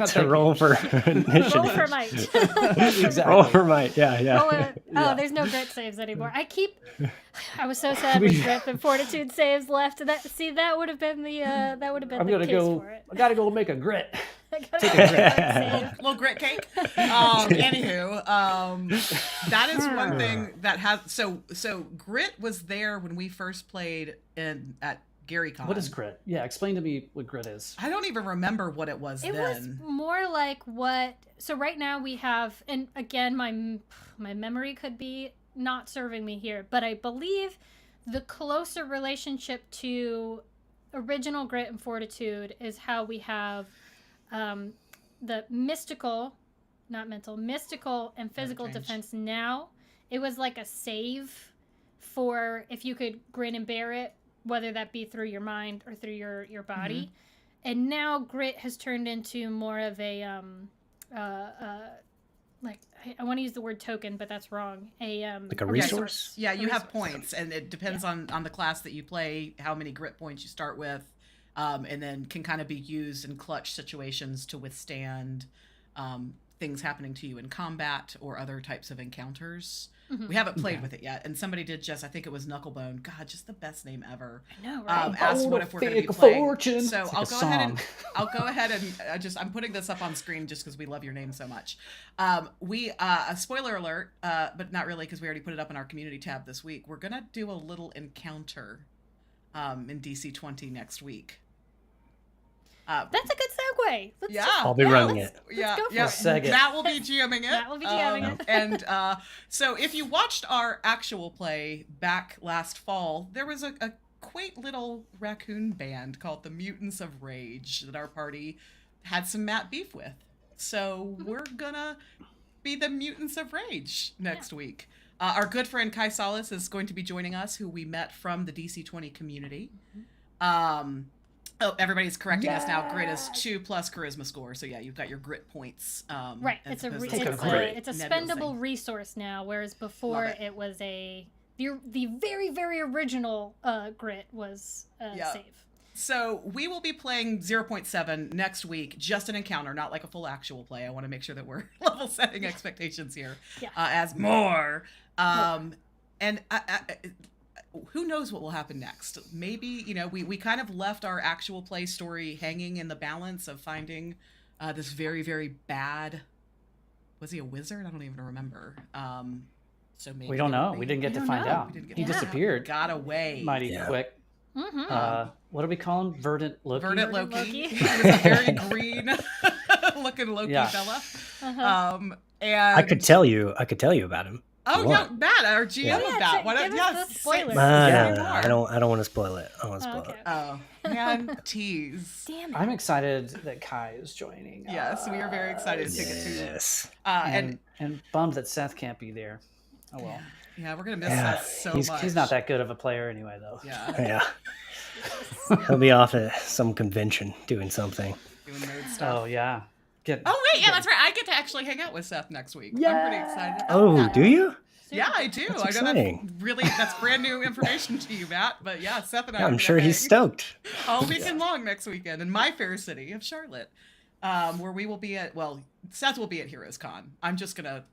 To roll for initiative. Roll for might. Exactly. Roll for might. Yeah. There's no grit saves anymore. I was so sad when grit and fortitude saves left. That would have been the for it. I gotta go make a grit. Take a grit. Little grit cake. Anywho, that is one thing that has so grit was there when we first played at GaryCon. What is grit? Yeah, explain to me what grit is. I don't even remember what it was then. It was more like what. So right now we have, and again, my memory could be not serving me here, but I believe the closer relationship to original Grit and Fortitude is how we have the mystical, not mental, mystical and physical defense now. It was like a save for if you could grin and bear it, whether that be through your mind or through your body. And now Grit has turned into more of a like, I want to use the word token, but that's wrong. Like a resource? Yeah, you have points, and it depends on the class that you play, how many Grit points you start with, and then can kind of be used in clutch situations to withstand things happening to you in combat or other types of encounters. We haven't played with it yet, and somebody did just, I think it was Knucklebone. God, just the best name ever. I know, right? Asked what if we're going to be playing. So I'll go ahead and I'm putting this up on screen just because we love your name so much. A spoiler alert, but not really because we already put it up in our community tab this week. We're going to do a little encounter in DC20 next week. That's a good segue. I'll be running it. Let's go for it. Matt will be GMing it. Matt will be GMing it. And so if you watched our actual play back last fall, there was a quaint little raccoon band called the Mutants of Rage that our party had some Matt beef with. So we're gonna be the Mutants of Rage next week. Our good friend Kai Salas is going to be joining us, who we met from the DC20 community. Oh, everybody's correcting us now. Grit is 2+ charisma score. So yeah, you've got your grit points. Right. It's a spendable resource now, whereas before it was the very, very original grit was save. So we will be playing 0.7 next week, just an encounter, not like a full actual play. I want to make sure that we're level setting expectations here as more. And who knows what will happen next? Maybe, we kind of left our actual play story hanging in the balance of finding this very, very bad, was he a wizard? I don't even remember. So maybe we don't know. We didn't get to find out. He disappeared. Got away. Mighty quick. What do we call him? Verdant Loki? Verdant Loki. He was a very green looking Loki fella. And I could tell you about him. Oh yeah, Matt, our GM of that. Why don't spoilers? I don't want to spoil it. I don't want to spoil it. Oh man, tease. Damn it. I'm excited that Kai is joining. Yes, we are very excited to get to. Yes. And bummed that Seth can't be there. Oh well. Yeah, we're gonna miss that so much. He's not that good of a player anyway, though. Yeah. He'll be off at some convention doing something. Doing nerd stuff. Oh yeah. That's right. I get to actually hang out with Seth next week. Yeah. I'm pretty excited. Do you? Yeah, I do. That's I know exciting. that's brand new information to you, Matt. But yeah, Seth and I. I'm sure he's stoked. All weekend long next weekend in my fair city of Charlotte, where we will be at. Well, Seth will be at Heroes Con. I'm just gonna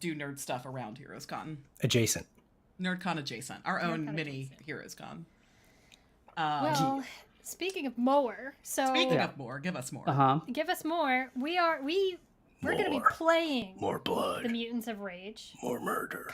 do nerd stuff around Heroes Con. Adjacent. NerdCon adjacent. Our own mini Heroes Con. Well, speaking of more, of more, give us more. Give us more. We're going to be playing more blood. The Mutants of Rage. More murder.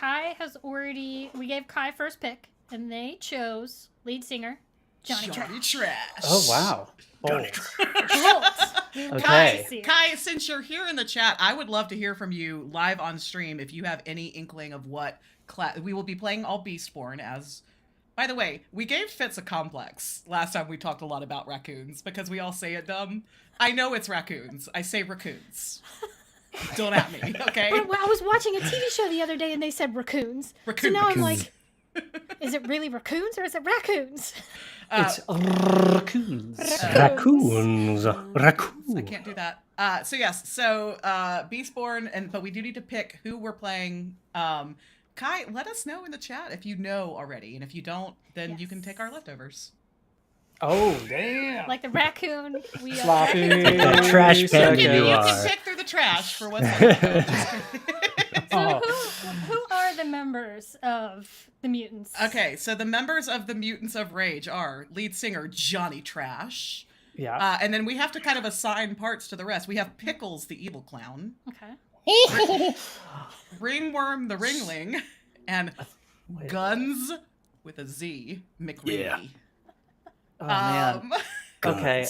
We gave Kai first pick, and they chose lead singer Johnny Trash. Oh wow. Johnny Trash. Okay. Kai, since you're here in the chat, I would love to hear from you live on stream if you have any inkling of what class we will be playing. All Beastborn as. By the way, we gave Fitz a complex last time we talked a lot about raccoons because we all say it dumb. I know it's raccoons. I say raccoons. Don't at me, okay? But I was watching a TV show the other day and they said raccoons. So now I'm like, is it really raccoons or is it raccoons? It's raccoons. Raccoons. Raccoon. I can't do that. So Beastborn, but we do need to pick who we're playing. Kai, let us know in the chat if you know already, and if you don't, then you can take our leftovers. Oh damn! Like the raccoon, sloppy trash can you you are. can pick through the trash for what's left. So who are the members of the Mutants? Okay, so the members of the Mutants of Rage are lead singer Johnny Trash. Yeah. And then we have to kind of assign parts to the rest. We have Pickles, the evil clown. Okay. Ringworm, the ringling, and Guns with a Z, McReady. Yeah. Oh man. Okay,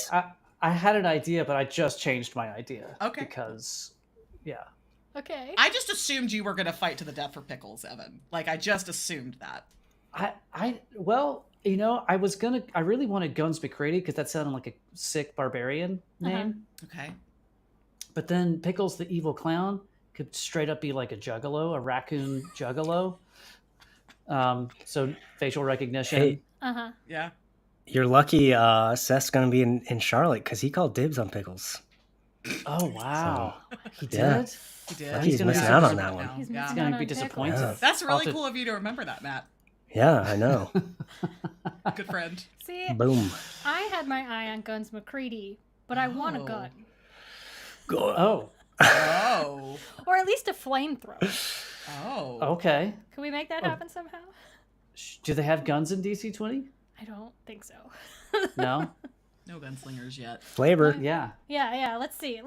I had an idea, but I just changed my idea. Okay. Because, Okay. I just assumed you were going to fight to the death for Pickles, Evan. Like, I just assumed that. Well, I really wanted Guns McCready because that sounded like a sick barbarian name. Okay. But then Pickles the Evil Clown could straight up be like a juggalo, a raccoon juggalo. So facial recognition. Hey, Yeah. you're lucky Seth's going to be in Charlotte because he called dibs on Pickles. Oh, wow. He did? Yeah. He did. He's gonna missing be out on super that one. now. He's Yeah. missing going out to be on disappointed. Pickles. That's really I'll have to- cool of you to remember that, Matt. Yeah, I know. Good friend. See, Boom. I had my eye on Guns McCready, but I want a Oh. gun. Oh, Oh. Or at least a flamethrower. Oh. okay. Can we make that happen somehow? Do they have guns in DC20? I don't think so. No? No gunslingers yet. Flavor. Yeah. Yeah, let's see.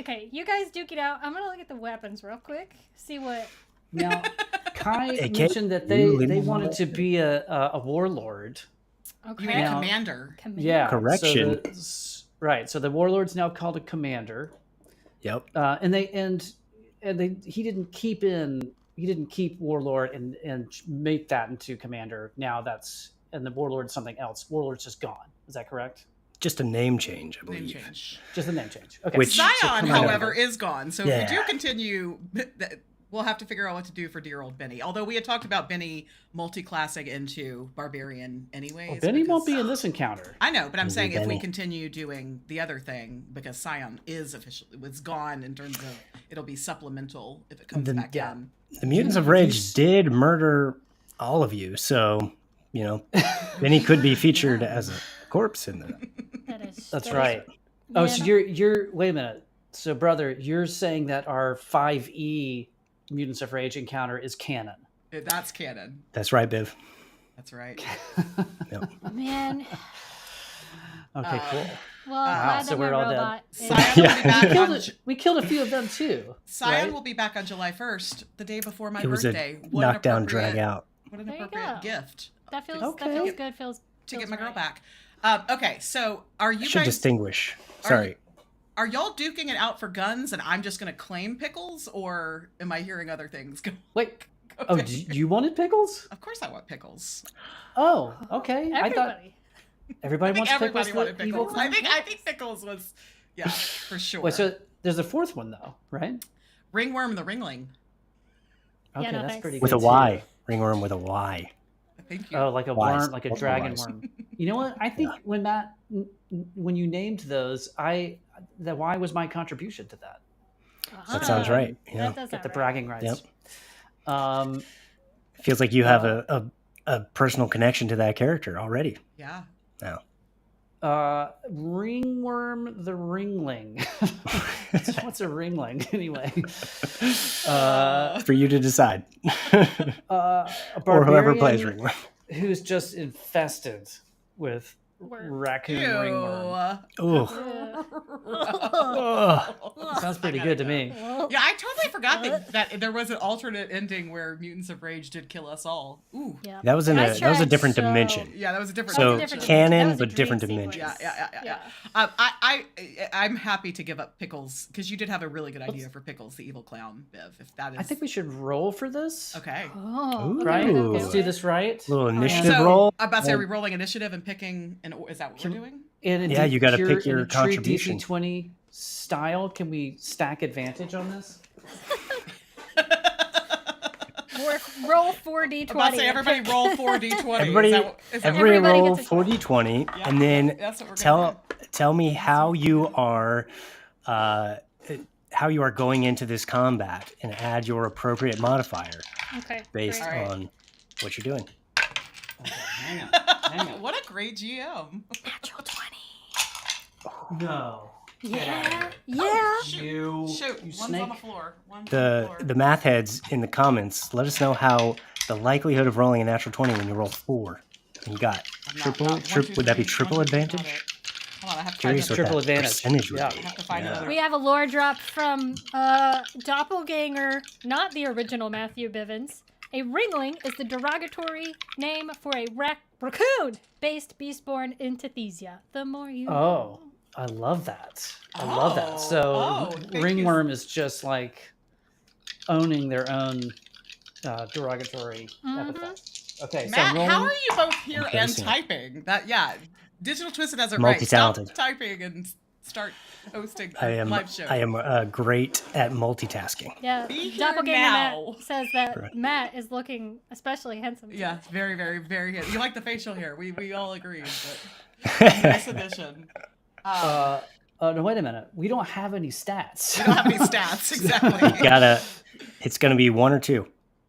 Okay, you guys duke it out. I'm gonna look at the weapons real quick. See what... Now, Kai AK mentioned that they wanted to be a warlord. Okay. You mean Now- commander. Commander. Yeah. Correction. Right. So the warlord's now called a commander. Yep. And he didn't keep warlord and make that into commander. Now and the warlord's something else. Warlord's just gone. Is that correct? Just a name change, I Name believe. change. Just a name change. Okay. Which- Zion, come on. however, is gone. So if Yeah. we do continue, we'll have to figure out what to do for dear old Benny. Although we had talked about Benny multi-classing into barbarian anyways. Well, Benny won't because- be in this encounter. I know, but I'm Maybe saying if we Benny. continue doing the other thing, because Scion is officially was gone in terms of it'll be supplemental if it comes The- back yeah. in. The Mutants of Rage did murder all of you, so, Benny could be featured as a corpse in the... That's right. Oh, so you're wait a minute. So brother, you're saying that our 5e Mutants of Rage encounter is canon. That's canon. That's right, Biv. That's right. Man. Okay, cool. Well, glad so that we're my all dead. robot is... Scion will be back on We killed a few of them too. Scion right? will be back on July 1st, the day before my It was birthday. a What an knockdown, appropriate- drag out. What an There you appropriate go. gift That feels Okay. good. Feels to get feels my girl right. back. Okay, so are you Should guys distinguish. Are Sorry. are y'all duking it out for guns and I'm just gonna claim pickles, or am I hearing other things? Wait. Oh, you wanted pickles? Of course I want pickles. Oh, okay. I thought Everybody. everybody I think wants everybody pickles. wanted the evil pickles. clown? I think pickles was for sure. Wait, so there's a fourth one though, right? Ringworm the Ringling. Okay, Yeah, no, that's thanks. pretty With good a too. Y. Ringworm with a Y. Thank you. Oh, like a Wise. worm, like a Both are dragon wise. worm. You know what? I think when you named those, the Y was my contribution to that. That sounds right. Yeah. That does Get sound the right. bragging rights. Yep. Feels like you have a personal connection to that character already. Yeah. Now. Ringworm the Ringling. What's a ringling anyway? For you to decide. A Or whoever barbarian plays Ringworm. who's just infested with raccoon ringworm. Ooh. Sounds pretty good to me. Yeah, I totally forgot that there was an alternate ending where Mutants of Rage did kill us all. Ooh. Yeah. That was Nice a try, different so- dimension. Yeah, that was a different. So dimension. canon, That was a but different dream dimension. sequence. Yeah. I'm happy to give up pickles because you did have a really good idea for pickles, the evil clown, Biv. If that is, I think we should roll for this. okay. Oh, Ooh. okay, Right? Ooh. Let's do this right. Little initiative So roll. I'm about to say, are we rolling initiative and picking? And is that what we're doing? And Yeah, you gotta pick your in a true contribution. DC20 style, can we stack advantage on this? Roll 4d20. I'm about to say, everybody roll 4d20. Everybody, is that everybody Everybody roll gets a- 40-20, Yeah, and then that's what we're gonna tell me how you are going into this combat, and add your appropriate modifier Okay. based great. Alright. on what you're doing. Hang on. Hang on. What a great GM. Natural 20. No. Yeah. Yeah. You, Shoot, you one's snake. on the floor. One's on The floor. the math heads in the comments, let us know how the likelihood of rolling a natural 20 when you roll 4. And you got I'm not- triple. not- one, two, Would that be three, triple one, two, got advantage? it. Hold on, I have to Curious find what triple that advantage. percentage would Yeah. be. I have to find another. We have a lore drop from Doppelganger, not the original Matthew Bivins. A ringling is the derogatory name for a raccoon-based beast born in Tethesia. The more you Oh, I love that. I love that. So thank ringworm is just like owning their own derogatory epithet. Okay, so Matt, I'm rolling. how are you both here and Embarrassing. typing? Digital Twisted has it right. Multi-talented. Stop typing and start hosting I a am live show. great at multitasking. Yeah, Be here Doppelganger now. Matt says that Correct. Matt is looking especially handsome. Yeah, it's very, very, very good. You like the facial hair. We all agree. But nice addition. No, wait a minute. We don't have any stats. We don't have any stats, exactly. It's gonna be 1 or 2.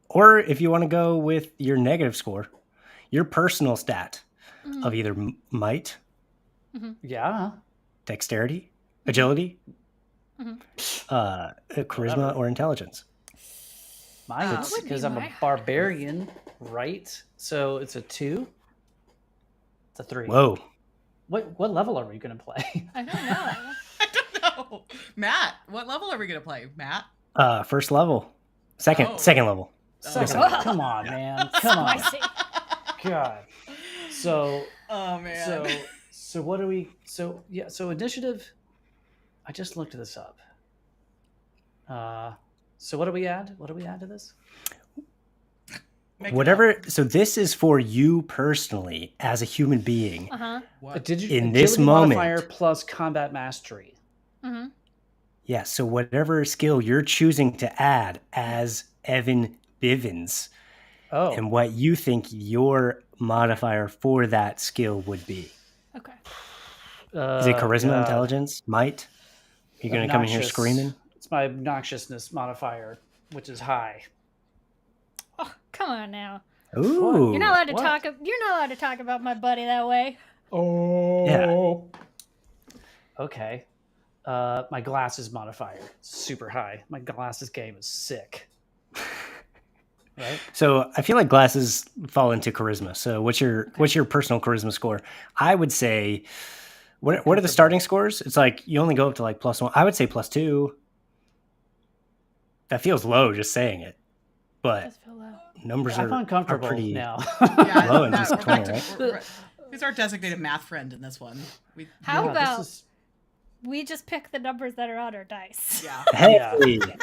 Or if you want to go with your negative score, your personal stat of either might, Yeah. dexterity, agility, charisma, or intelligence. Mine What is would because be I'm my a barbarian, right? So it's a 2. It's a 3. Whoa. What level are we gonna play? I don't know. I don't know. Matt, what level are we going to play? Matt? First level. Second Oh. level. Come on, man. Come on. Spicy. God. So Oh, man. so what do we? So initiative. I just looked this up. So what do we add? What do we add to this? Make it Whatever. up. So this is for you personally as a human being. Uh-huh. What? In this agility moment. modifier plus combat mastery. Mm-hmm. Yeah. So whatever skill you're choosing to add as Evan Bivins, Oh, and what you think your modifier for that skill would be. Okay. Is it charisma, God. intelligence, might? You're going to come in here Obnoxious. screaming? It's my obnoxiousness modifier, which is high. Oh, come on now. Ooh. You're not allowed to What? talk. You're not allowed to talk about my buddy that way. Oh. Yeah. Okay. My glasses modifier, super high. My glasses game is sick. Right? So I feel like glasses fall into charisma. So what's your personal charisma score? I would say, what are the starting scores? It's like you only go up to like +1. I would say +2. That feels low just saying it, but Does feel low. numbers I'm are uncomfortable pretty. now. Yeah, Low and Matt, just we're back 20, to- we're- Who's our designated math friend in this one? How Yeah, about this is- we just pick the numbers that are on our dice? Yeah. Hey, Yeah.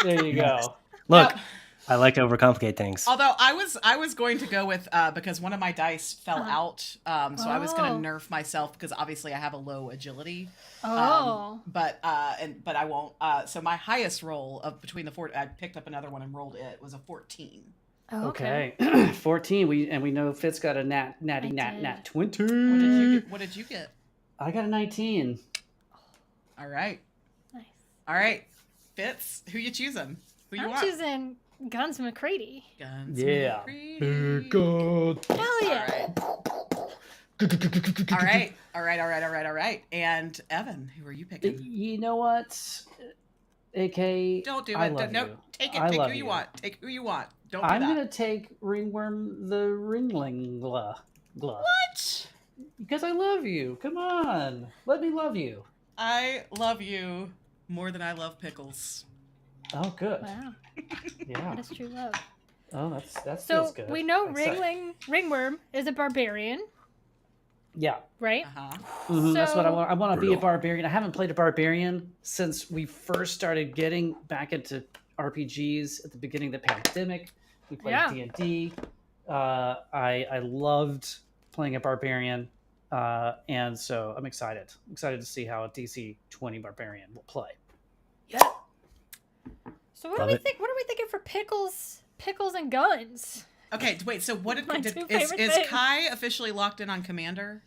There you go. look, Now- I like to overcomplicate things. Although I was going to go with because one of my dice fell out, so I was going Oh. to nerf myself because obviously I have a low agility. Oh. But I won't. So my highest roll of between the four, I picked up another one and rolled it was a 14. Oh, Okay. 14. We know Fitz got a natty I nat did. nat 20. What did you get? I got a 19. All right, Nice. all right. Fitz, who you choosing? Who you I'm want? choosing Guns McCready. Guns Yeah. McCready. God. Hell yeah. All right. And Evan, who are you picking? You know what? AK. Don't do I it. love No, you. take it. I Pick love who you you. want. Take who you want. Don't do I'm that. gonna take Ringworm the Ringlingla. What? Because I love you. Come on. Let me love you. I love you more than I love pickles. Oh, good. Wow. Yeah. That is true love. Oh, that So feels good. we know That's Ringworm is a barbarian, Yeah. right? Uh-huh. That's what I So- want. I want to be a Brutal. barbarian. I haven't played a barbarian since we first started getting back into RPGs at the beginning of the pandemic. We played Yeah. D&D. I loved playing a barbarian, and so I'm excited. I'm excited to see how a DC20 barbarian will play. So what Love do we it. think? What are we thinking for pickles and guns? Okay, wait. So what My did, two is favorite things. Kai officially locked in on Commander?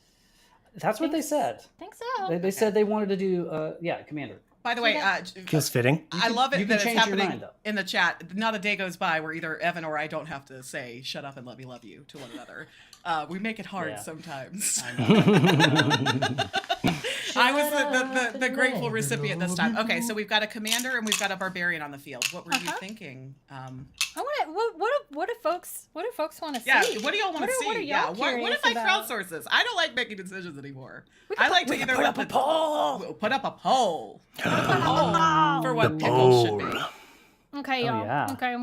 That's what they said. Think so. They said they wanted to do, Commander. By the way, Feels fitting. I love you it can that it's change your happening mind, though. in the chat. Not a day goes by where either Evan or I don't have to say "shut up" and "let me love you" to one another. We make it hard Yeah. sometimes. I know. I was the grateful recipient this time. Okay, so we've got a commander and we've got a barbarian on the field. What were you thinking? I want to. What do folks want to see? Yeah, what do y'all want to What are see? y'all Yeah, what curious if I about? crowdsource this? I don't like making decisions anymore. We can I like put- to either Put let up a the poll. put up a poll. Put up a poll Oh. for what The pickles should poll. be. Okay, Oh, y'all. yeah. Okay.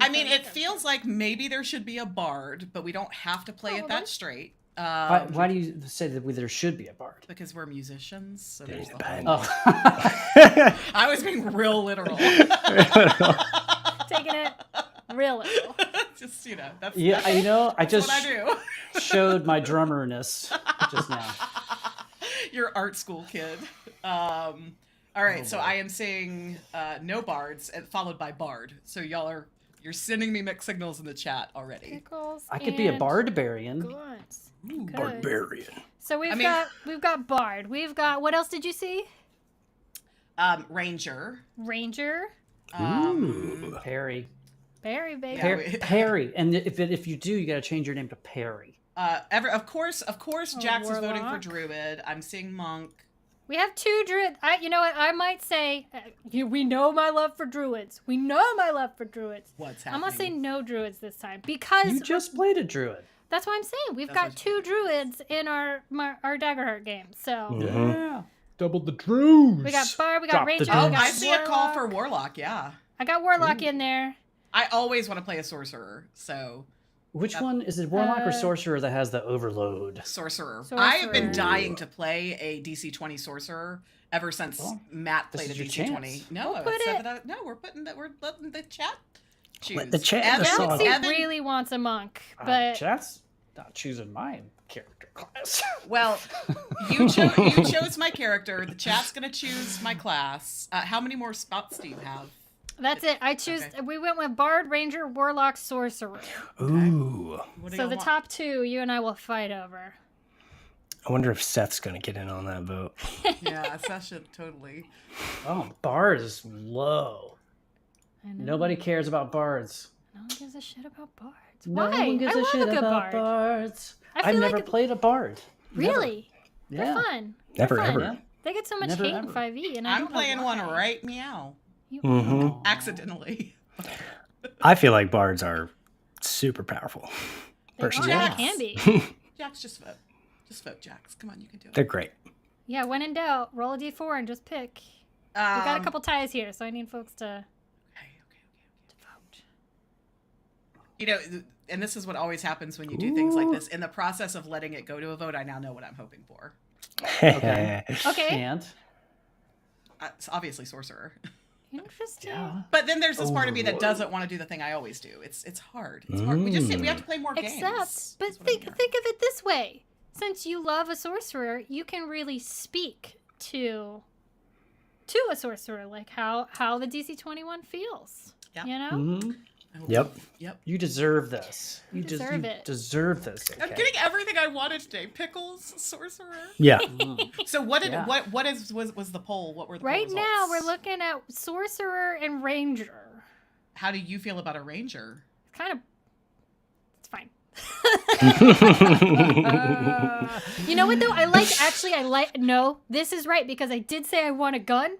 I mean, it feels like maybe there should be a bard, but we don't have to play it Probably. that straight. Why do you say that there should be a bard? Because we're musicians, so there's the band. whole. Oh. I was being real literal. taking it real little. Just That's Yeah, that's, you know, I that's just what I do. showed my drummerness just now. You're art school kid. All right, Oh, so boy. I am saying no bards, and followed by bard. So you're sending me mixed signals in the chat already. Pickles. I could be a and barbarian. Guns. Ooh, Good. Barbarian. So we've mean- got bard. We've got, what else did you see? Ranger. Ranger. Ooh. Perry. Barry, baby. Yeah, we- Perry. And if you do, you got to change your name to Perry. Of course, Jax is voting for warlock. druid. I'm seeing monk. We have 2 druids. You know what? I might say, we know my love for druids. We know my love for druids. What's I'm happening? gonna say no druids this time because You just played a druid. that's what I'm saying. We've That's got what 2 druids in our Daggerheart game. So Mhm. Yeah. Double the druids. we got bard, we got Drop the ranger, Oh, we got I see a call for warlock. warlock. Yeah, I got warlock in there. I always want to play a sorcerer. So Which one is it, warlock or Uh, sorcerer that has the overload? sorcerer. Sorcerer. I have been dying to play a DC20 sorcerer ever since Well, Matt this played a is your DC20. chance. No, We'll I put said it- that we're letting the chat choose. Let the chat Evan, decide. Galaxy Evan, really wants a monk, but Chat's not choosing my character class. well, you chose my character. The chat's gonna choose my class. How many more spots do you have? that's it. I choose. Okay. We went with bard, ranger, warlock, sorcerer. Ooh. What do So y'all the want? top 2, you and I will fight over. I wonder if Seth's gonna get in on that vote. Yeah, Sasha, totally. Oh, bards is low. I know. Nobody cares about bards. No one gives a shit about bards. No Why? one gives I a love shit a good about bard. bards. I I've feel never like played a bard. Never. Really? They're Yeah. fun. Never, They're fun. ever. Yeah. They get so much Never, hate ever. in 5e, and I I'm don't know playing one why. right meow. You- Mhm. Accidentally. I feel like bards are super powerful. They are, Personally. they can be. Jax, just vote. Just vote, Jax. Come on, you can do it. They're great. Yeah, when in doubt, roll a d4 and just pick. We got a couple ties here, so I need folks to vote. You know, and this is what always happens when you do things like this. In the process of letting it go to a vote, I now know what I'm hoping for. Okay. Okay, And It's obviously sorcerer. interesting. yeah. But then there's this part of me that Ooh. doesn't want to do the thing I always do. It's hard. It's hard. We have to play more games. Except, but is what I'm think hearing. of it this way: since you love a sorcerer, you can really speak to a sorcerer, like how the DC21 feels. Yeah. You know, Mhm. I hope Yep. so. Yep. You deserve this. You deserve you it. deserve this. I'm okay? getting everything I wanted today. Pickles, sorcerer. Yeah. Mm. So what did Yeah. what was the poll? What were the poll right now we're results? looking at sorcerer and ranger. How do you feel about a ranger? Kind of, it's fine. Uh, You know what though? No, this is right because I did say I want a gun,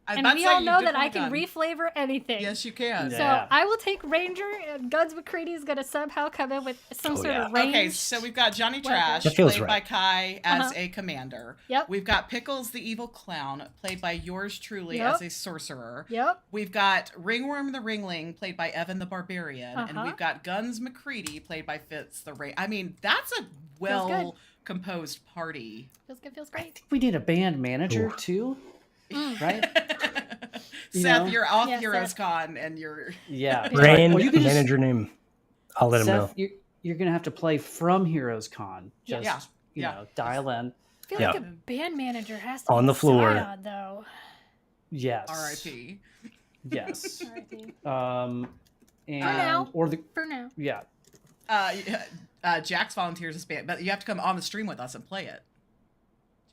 I was and about we to say all you know did that want I a can gun. reflavor anything. Yes, you can. Yeah. So I will take Ranger, and Guns McCready is going to somehow come in with some Oh, sort yeah. of range. Okay, so we've got Johnny Weapon. Trash, That feels played by right. Kai as Uh-huh. a commander. Yep. We've got Pickles the Evil Clown, played by yours truly Yep. as a sorcerer. Yep. We've got Ringworm the Ringling, played by Evan the Barbarian. And Uh-huh. we've got Guns McCready, played by Fitz the Ray. I mean, that's a good. well-composed party. Feels good. Feels great. we need a band manager Ooh. too, Mm. right? You Seth, know? you're off Yeah, Heroes Seth. Con, and you're... Yeah. Brand Well, you can just- manager name. I'll let him know. Seth, you're gonna have to play from Heroes Con. Just Yeah. you Yeah. know, dial in. I feel Yeah. like a band manager has to On be the floor. Zion, though. Yes. R.I.P. Yes. R.I.P. And now. or the For now. yeah. Jax volunteers as band, but you have to come on the stream with us and play it.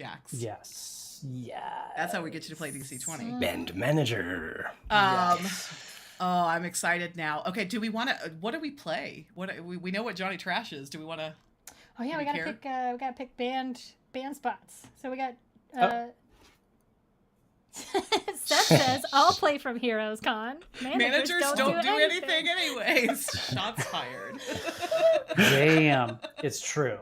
Jax. Yes. Yeah. That's how we get you to play DC20. Band manager. Oh, I'm excited now. Okay, do we want to? What do we play? We know what Johnny Trash is. Do we want to? Oh yeah, Do we we gotta care? pick. We gotta pick band spots. So we got. Oh. Seth says, "I'll play from Heroes Con." Managers don't do anything anyways. Shots fired. Damn, it's true.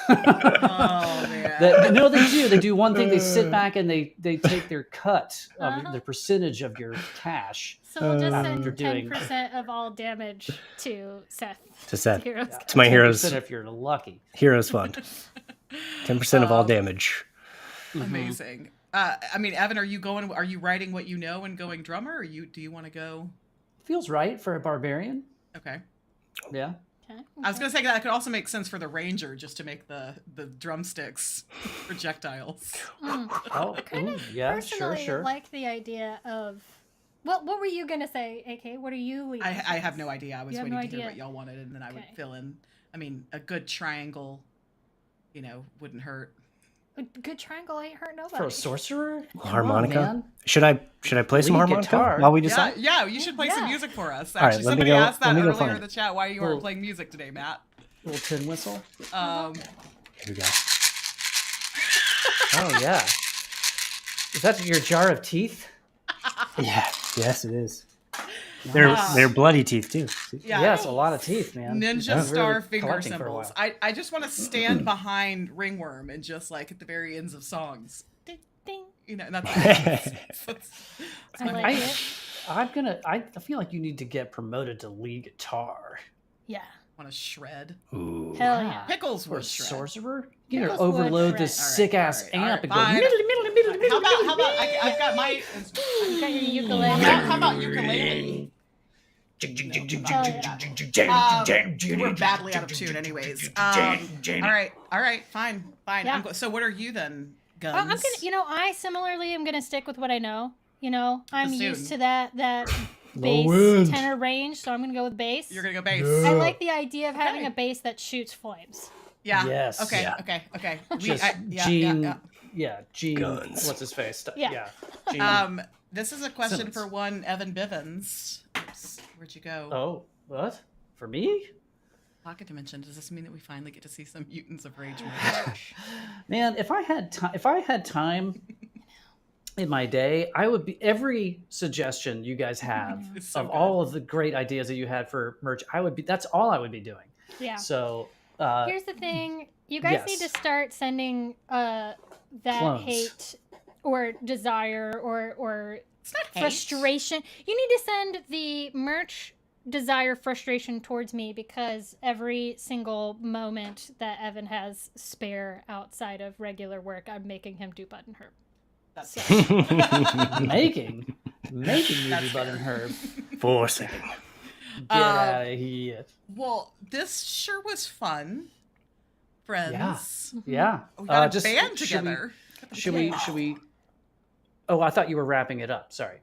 Oh man. No, they do. They do one thing. They sit back and they take their cut of Uh-huh. the percentage of your cash. So we'll just After send doing- 10% of all damage to Seth. To Seth. Heroes. Yeah. It's my heroes 10% if you're lucky. heroes fund. 10% of all damage. Amazing. I mean, Evan, are you writing what you know and going drummer, or do you want to go? Feels right for a barbarian. Okay. Yeah. Okay. I was gonna say that could also make sense for the ranger, just to make the drumsticks projectiles. Oh, kind ooh, of yeah, personally sure. like the idea of. Well, what were you gonna say, AK? What are you leaning? I have no idea. I was You have waiting no to hear idea? what y'all wanted, and then I would Okay. fill in. I mean, a good triangle, wouldn't hurt. A good triangle ain't hurt nobody. For a sorcerer? Come Harmonica. on, man. Should I play some Lead harmonica guitar. while we Yeah, decide? yeah, you should play some Yeah. music for us. All right, Actually, let me somebody go- asked that let me go earlier find in it. the chat why you Well- weren't playing music today, Matt. Little tin whistle. Um, Here we go. Oh yeah. Is that your jar of teeth? Yeah. Yes, it is. Nice. They're bloody teeth too. See? yeah. Yes, a lot of teeth, man. Ninja I've star really finger collecting for a symbols. while. I just want to stand behind Ringworm and just like at the very ends of songs. Ding, Ding. that's I like I- it. I feel like you need to get promoted to lead guitar. Yeah. want to shred. Ooh. Hell yeah. Pickles For would a shred. sorcerer? You Pickles gotta would overload shred. this All right, sick ass all right, amp and all go right, middle, middle, middle, middle, How about I've got my You got your ukulele. how about ukulele? We're badly out of tune, anyways. All right, fine. Yeah. So what are you then, Guns? I'm gonna, I similarly am gonna stick with what I know. I'm Bassoon. used to that Low bass end. tenor range, so I'm gonna go with bass. You're gonna go bass. Yeah. I like the idea of having Okay. a bass that shoots flames. Yeah. Yes. Okay. Yeah. Okay. Just Yeah. Gene. Yeah, Gene. Guns. What's his face? Yeah. Gene. This is a question Simmons. for one Evan Bivins. Oops, where'd you go? Oh, what? For me? Pocket Dimension. Does this mean that we finally get to see some Mutants of Rage merch? Man, if I had time in my day, I would be every suggestion you guys have It's so of good. all of the great ideas that you had for merch. That's all I would be doing. Yeah. So Here's the thing: you guys yes. need to start sending that Clones. hate or desire or It's not hate. frustration. You need to send the merch desire frustration towards me, because every single moment that Evan has spare outside of regular work, I'm making him do button herb. That's So, making you That's do button herb. Forcing. Get out of here. Well, this sure was fun, friends. Yeah. We got a just- band should we- together. Should we? Oh, I thought you were wrapping it up. Sorry.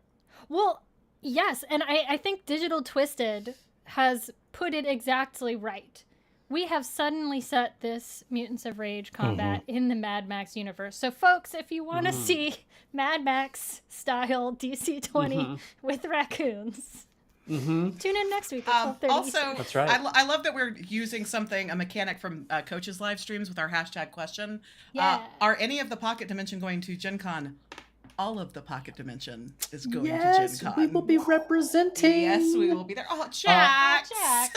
well, yes, and I think Digital Twisted has put it exactly right. We have suddenly set this Mutants of Rage combat in the Mad Max universe. So, folks, if you want to see Mad Max style DC20 with raccoons, tune in next week at 12:30 Also, Eastern. That's right. I love that we're using a mechanic from Coach's live streams with our hashtag question. Yeah. Are any of the Pocket Dimension going to Gen Con? All of the Pocket Dimension is going Yes, to Gen Con. we will be representing. Yes, we will be there. Oh, Jax! Jack,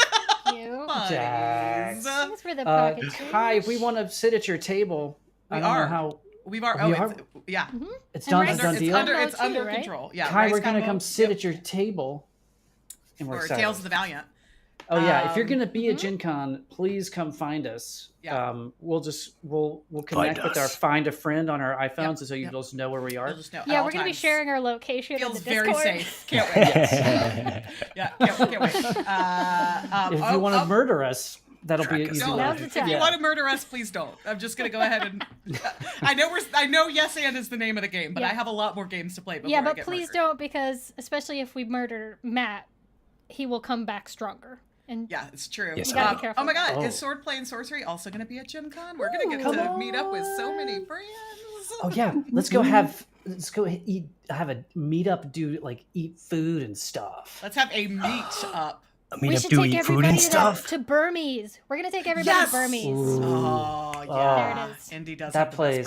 thank you. Jax. Thanks for the pocket change. Kai, if we want to sit at your table, We I don't are. know how We are. We Oh, are? yeah. it's And done. Rice It's done is deal. under- It's too, under right? control. Yeah. Kai, Rice we're gonna combo. come sit Yep. at your table, and we're Or excited. Tales of the Valiant. Oh yeah, if you're gonna be mhm. at Gen Con, please come find us. Yeah. We'll connect with our us. find a friend on our iPhones, Yep, and so you yep. just know where we are. You'll just know at Yeah, all we're going to be times. sharing our location Feels in the very Discord. safe. Can't wait. Yeah, can't wait. If you want to murder us, that'll be Track an us easy down. way. Now's the If time. you want to murder us, please don't. I'm just gonna go ahead and. I know Yes and is the name of the game, but Yeah. I have a lot more games to play before Yeah, I but get please murdered. don't, because especially if we murder Matt, he will come back stronger. And Yeah, it's true. Yes, You gotta be careful. Oh my God, Oh. is Swordplay and Sorcery also gonna be at Gen Con? We're gonna get Come to meet up with so on. many friends. Oh yeah, let's go have a meet up, do like eat food and stuff. Let's have a meet up. I we mean, should do take eat food everybody and to, stuff. to Burmese. We're going to take everybody Yes! to Burmese. Ooh. Oh yeah, There it is. Indy does That have the best place.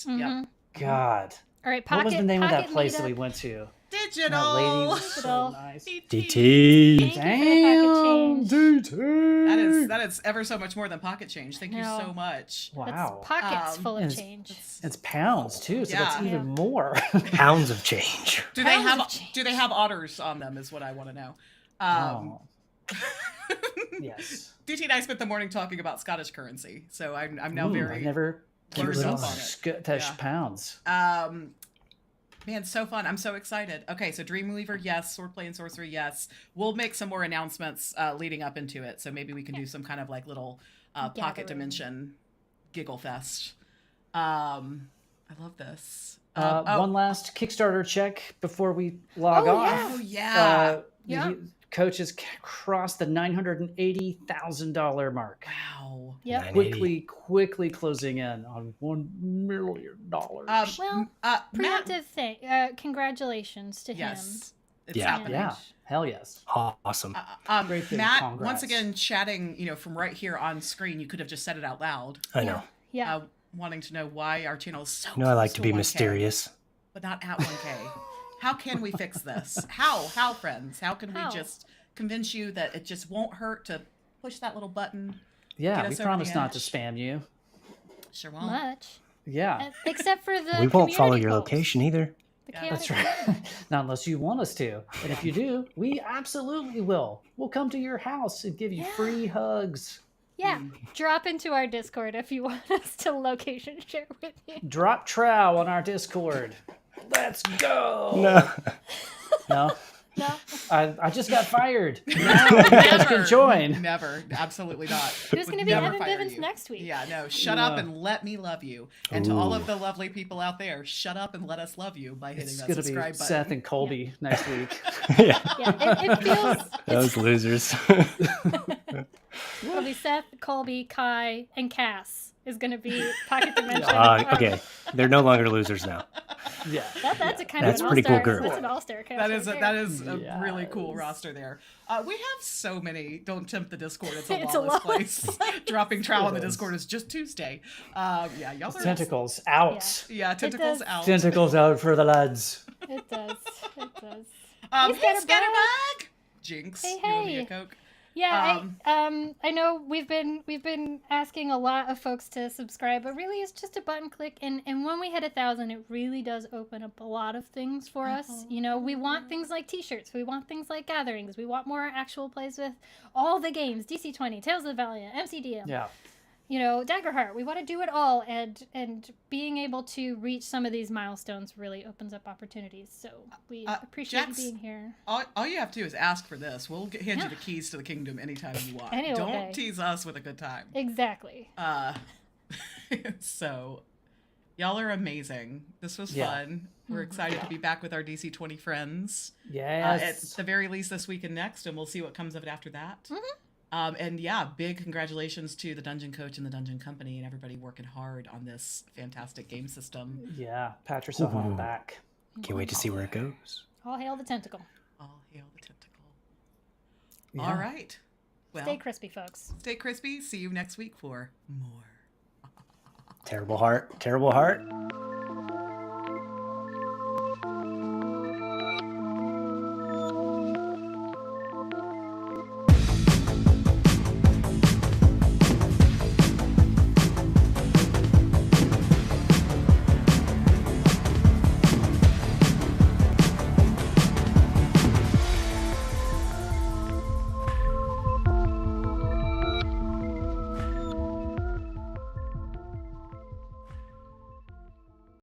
Burmese. Mhm. Yep. God, All right, what was the name of that pocket place that meetup. we went to? Digital. That lady was so Digital. nice. DT. Thank you for the pocket change. DT. That is ever so much more than pocket change. Thank you No. so much. Wow. That's pockets full of and change. It's pounds too, so that's Yeah. even more. Pounds of change. Do they Pounds have of change. do they have otters on them? Is what I want to know. Oh. Yes. DT and I spent the morning talking about Scottish currency, so I'm now I've very never versed done up on it. Scottish Yeah. pounds. Man, so fun. I'm so excited. Okay, so Dreamweaver, yes. Swordplay and Sorcery, yes. We'll make some more announcements leading up into it. So maybe we can do some kind of like little Pocket Gathering. Dimension giggle fest. I love this. One last Kickstarter check before we log Oh, off. yeah. Oh, yeah. Yeah. Coach has crossed the $980,000 mark. Wow. Yep. 980. Quickly closing in on $1 million. Well, Matt, preemptive thing. Congratulations to him. yes, it's Yeah. happening. Yeah, hell yes. Awesome. Great big Matt, congrats. once again, chatting, from right here on screen, you could have just said it out loud, I know. Yeah. wanting to know why our channel is so You know I like close to be 1K, mysterious. but not at 1K. How can we fix this? How, friends? How can How? we just convince you that it just won't hurt to push that little button? Yeah, Get we us over promise the not to edge. spam you. Sure won't. Much. Yeah, Except for the We won't follow community your polls. location either. The Yeah, chaotic that's right. Not unless you want us to. And if you do, we absolutely will. We'll come to your house and give you Yeah. free hugs. Yeah. Drop into our Discord if you want us to location share with you. Drop trow on our Discord. Let's go. No. No? No. I just got fired. Now you guys can join. Never. Absolutely not. Who's going to Would be never Evan fire Bivins you. next week? Yeah, no. Shut up and let me love you. And to all of the lovely people out there, shut up and let us love you by hitting It's that going to be subscribe button. Seth and Colby next week. Yeah. Yeah, it feels. Those losers. It'll be Seth, Colby, Kai, and Cass is going to be Pocket Dimension. Okay. They're no longer losers now. Yeah. That's a kind That's of an pretty cool all-star. group. That's an all-star cast. That is right that there. is a really cool Yes. roster there. We have so many. Don't tempt the Discord. It's a It's a lawless lawless place. Dropping trowel on the It is. Discord is just Tuesday. Yeah, y'all are Tentacles out. Yeah, tentacles does. out. Tentacles out for the lads. It does. It does. Hey, Scatterbug. Scatterbug! Jinx, Hey, you owe me hey. a Coke. Yeah, I know we've been asking a lot of folks to subscribe, but really it's just a button click, and when we hit 1,000, it really does open up a lot of things for us. We want things like T-shirts, we want things like gatherings, we want more actual plays with all the games, DC20, Tales of the Valiant, MCDM. Yeah. Daggerheart. We want to do it all, and being able to reach some of these milestones really opens up opportunities. So we appreciate Jax, you being here. All you have to do is ask for this. We'll hand you Yeah. the keys to the kingdom anytime you want. Any old Don't day. tease us with a good time. Exactly. So y'all are amazing. This was Yeah. fun. We're excited to be back with our DC20 friends. At Yes. the very least this week and next, and we'll see what comes of it after that. And yeah, big congratulations to the Dungeon Coach and the Dungeon Company and everybody working hard on this fantastic game system. Yeah. Pat yourself on the back. Can't wait to see where it goes. All hail the tentacle. All hail the tentacle. Yeah. All right. Well, Stay crispy, folks. stay crispy. See you next week for more. Terrible heart. Terrible heart.